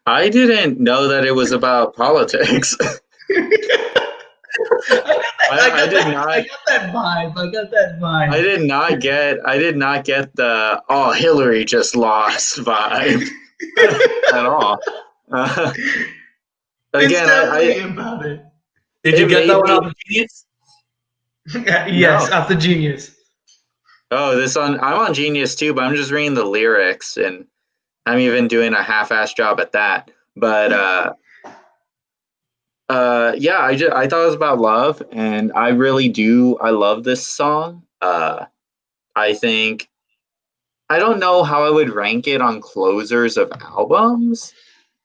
I didn't know that it was about politics. I got that vibe. I did not get the Hillary just lost vibe at all. Again, about it. Did you get that one off the Genius? Yes, off the Genius. Oh, I'm on Genius too, but I'm just reading the lyrics, and I'm even doing a half-ass job at that. But yeah, I thought it was about love, and I really do. I love this song. I think I don't know how I would rank it on closers of albums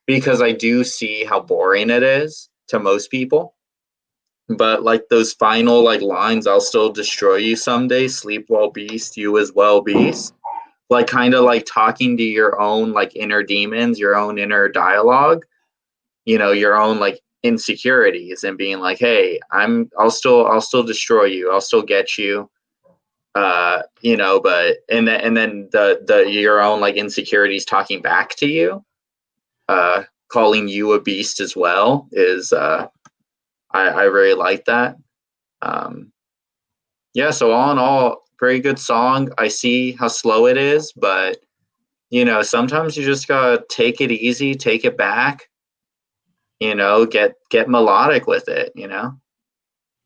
because I do see how boring it is to most people. But like those final like lines, I'll still destroy you someday. Sleep well, beast. You as well, beast. Like kind of like talking to your own like inner demons, your own inner dialogue. Your own like insecurities, and being like, hey, I'll still destroy you. I'll still get you. But and then the your own like insecurities talking back to you, calling you a beast as well is I really like that. Yeah, so all in all, very good song. I see how slow it is, but sometimes you just gotta take it easy, take it back, get melodic with it,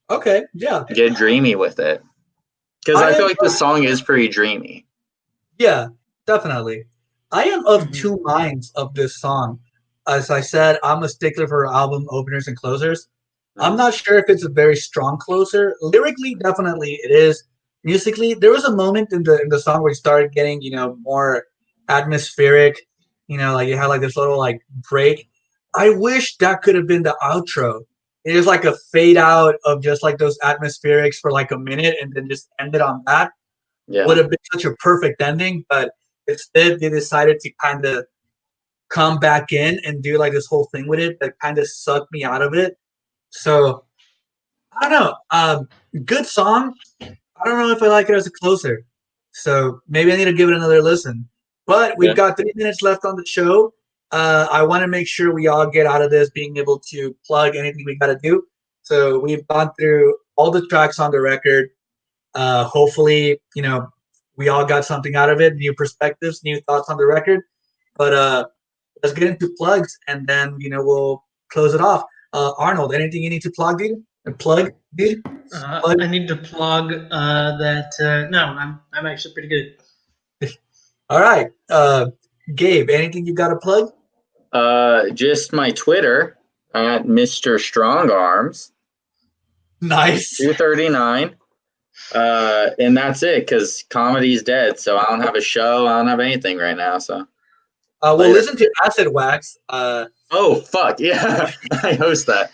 Okay, yeah. get dreamy with it. Because I feel like the song is pretty dreamy. Yeah, definitely. I am of two minds of this song. As I said, I'm a stickler for album openers and closers. I'm not sure if it's a very strong closer. Lyrically, definitely it is. Musically, there was a moment in the song where it started getting, more atmospheric. Like you had like this little like break. I wish that could have been the outro. It is like a fade out of just like those atmospherics for like a minute and then just ended on that. Yeah. Would have been such a perfect ending, but instead they decided to kind of come back in and do like this whole thing with it that kind of sucked me out of it. So I don't know. Good song. I don't know if I like it as a closer. So maybe I need to give it another listen. But we've got 3 minutes left on the show. I want to make sure we all get out of this being able to plug anything we got to do. So we've gone through all the tracks on the record. Hopefully, we all got something out of it, new perspectives, new thoughts on the record. But let's get into plugs, and then we'll close it off. Arnold, anything you need to plug, dude? Plug, dude? Plug? I need to plug that. No, I'm actually pretty good. All right, Gabe, anything you got to plug? Just my Twitter at Mr. Strongarms. Nice. 239. And that's it, because comedy's dead, so I don't have a show, I don't have anything right now, so. We'll listen to Acid Wax. Oh, fuck, yeah, I host that.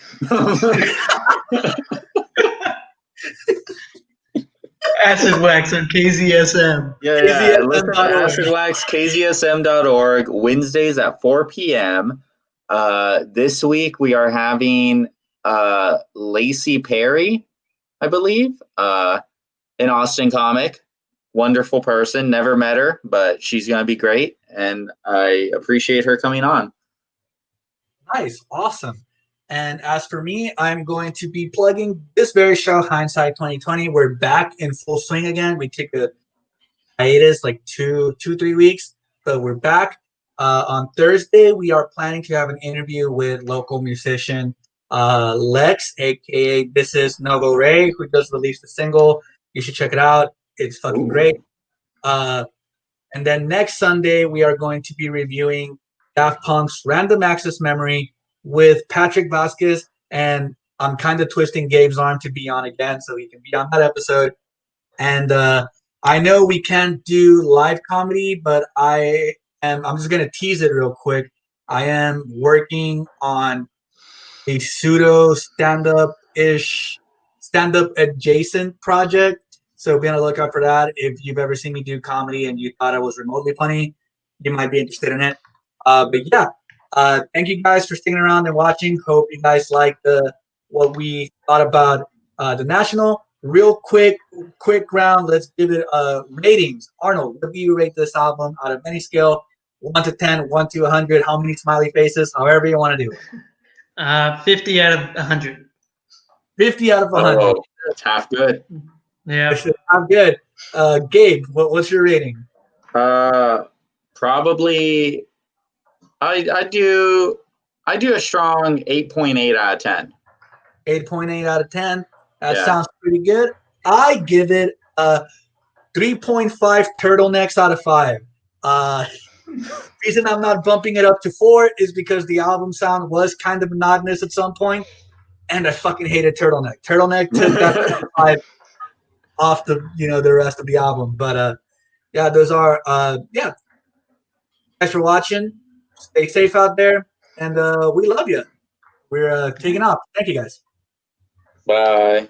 Acid Wax on KZSM. Yeah, listen to Acid Wax, KZSM.org, Wednesdays at 4 p.m. This week we are having Lacey Perry, I believe, an Austin comic. Wonderful person. Never met her, but she's going to be great, and I appreciate her coming on. Nice. Awesome. And as for me, I'm going to be plugging this very show, Hindsight 2020. We're back in full swing again. We took a hiatus like 3 weeks, but we're back. On Thursday, we are planning to have an interview with local musician Lex, aka This Is Novo Ray, who just released a single. You should check it out. It's fucking great. And then next Sunday, we are going to be reviewing Daft Punk's Random Access Memory with Patrick Vasquez. And I'm kind of twisting Gabe's arm to be on again so he can be on that episode. And I know we can't do live comedy, but I'm just going to tease it real quick. I am working on a pseudo stand-up adjacent project. So be on the lookout for that. If you've ever seen me do comedy and you thought I was remotely funny, you might be interested in it. But yeah, thank you guys for sticking around and watching. Hope you guys liked what we thought about the National. Real quick round. Let's give it ratings. Arnold, what do you rate this album out of any scale? 1 to 10, 1 to 100. How many smiley faces? However you want to do it. 50 out of 100. 50 out of 100. Oh, that's half good. Yeah. I'm good. Gabe, what's your rating? Probably I do a strong 8.8 out of 10. 8.8 out of 10. That sounds pretty good. I give it a 3.5 turtlenecks out of 5. Reason I'm not bumping it up to 4 is because the album sound was kind of monotonous at some point, and I fucking hated Turtleneck. Turtleneck took that 5 off the rest of the album. But yeah, those are yeah. Thanks for watching. Stay safe out there, and we love you. We're taking off. Thank you guys. Bye.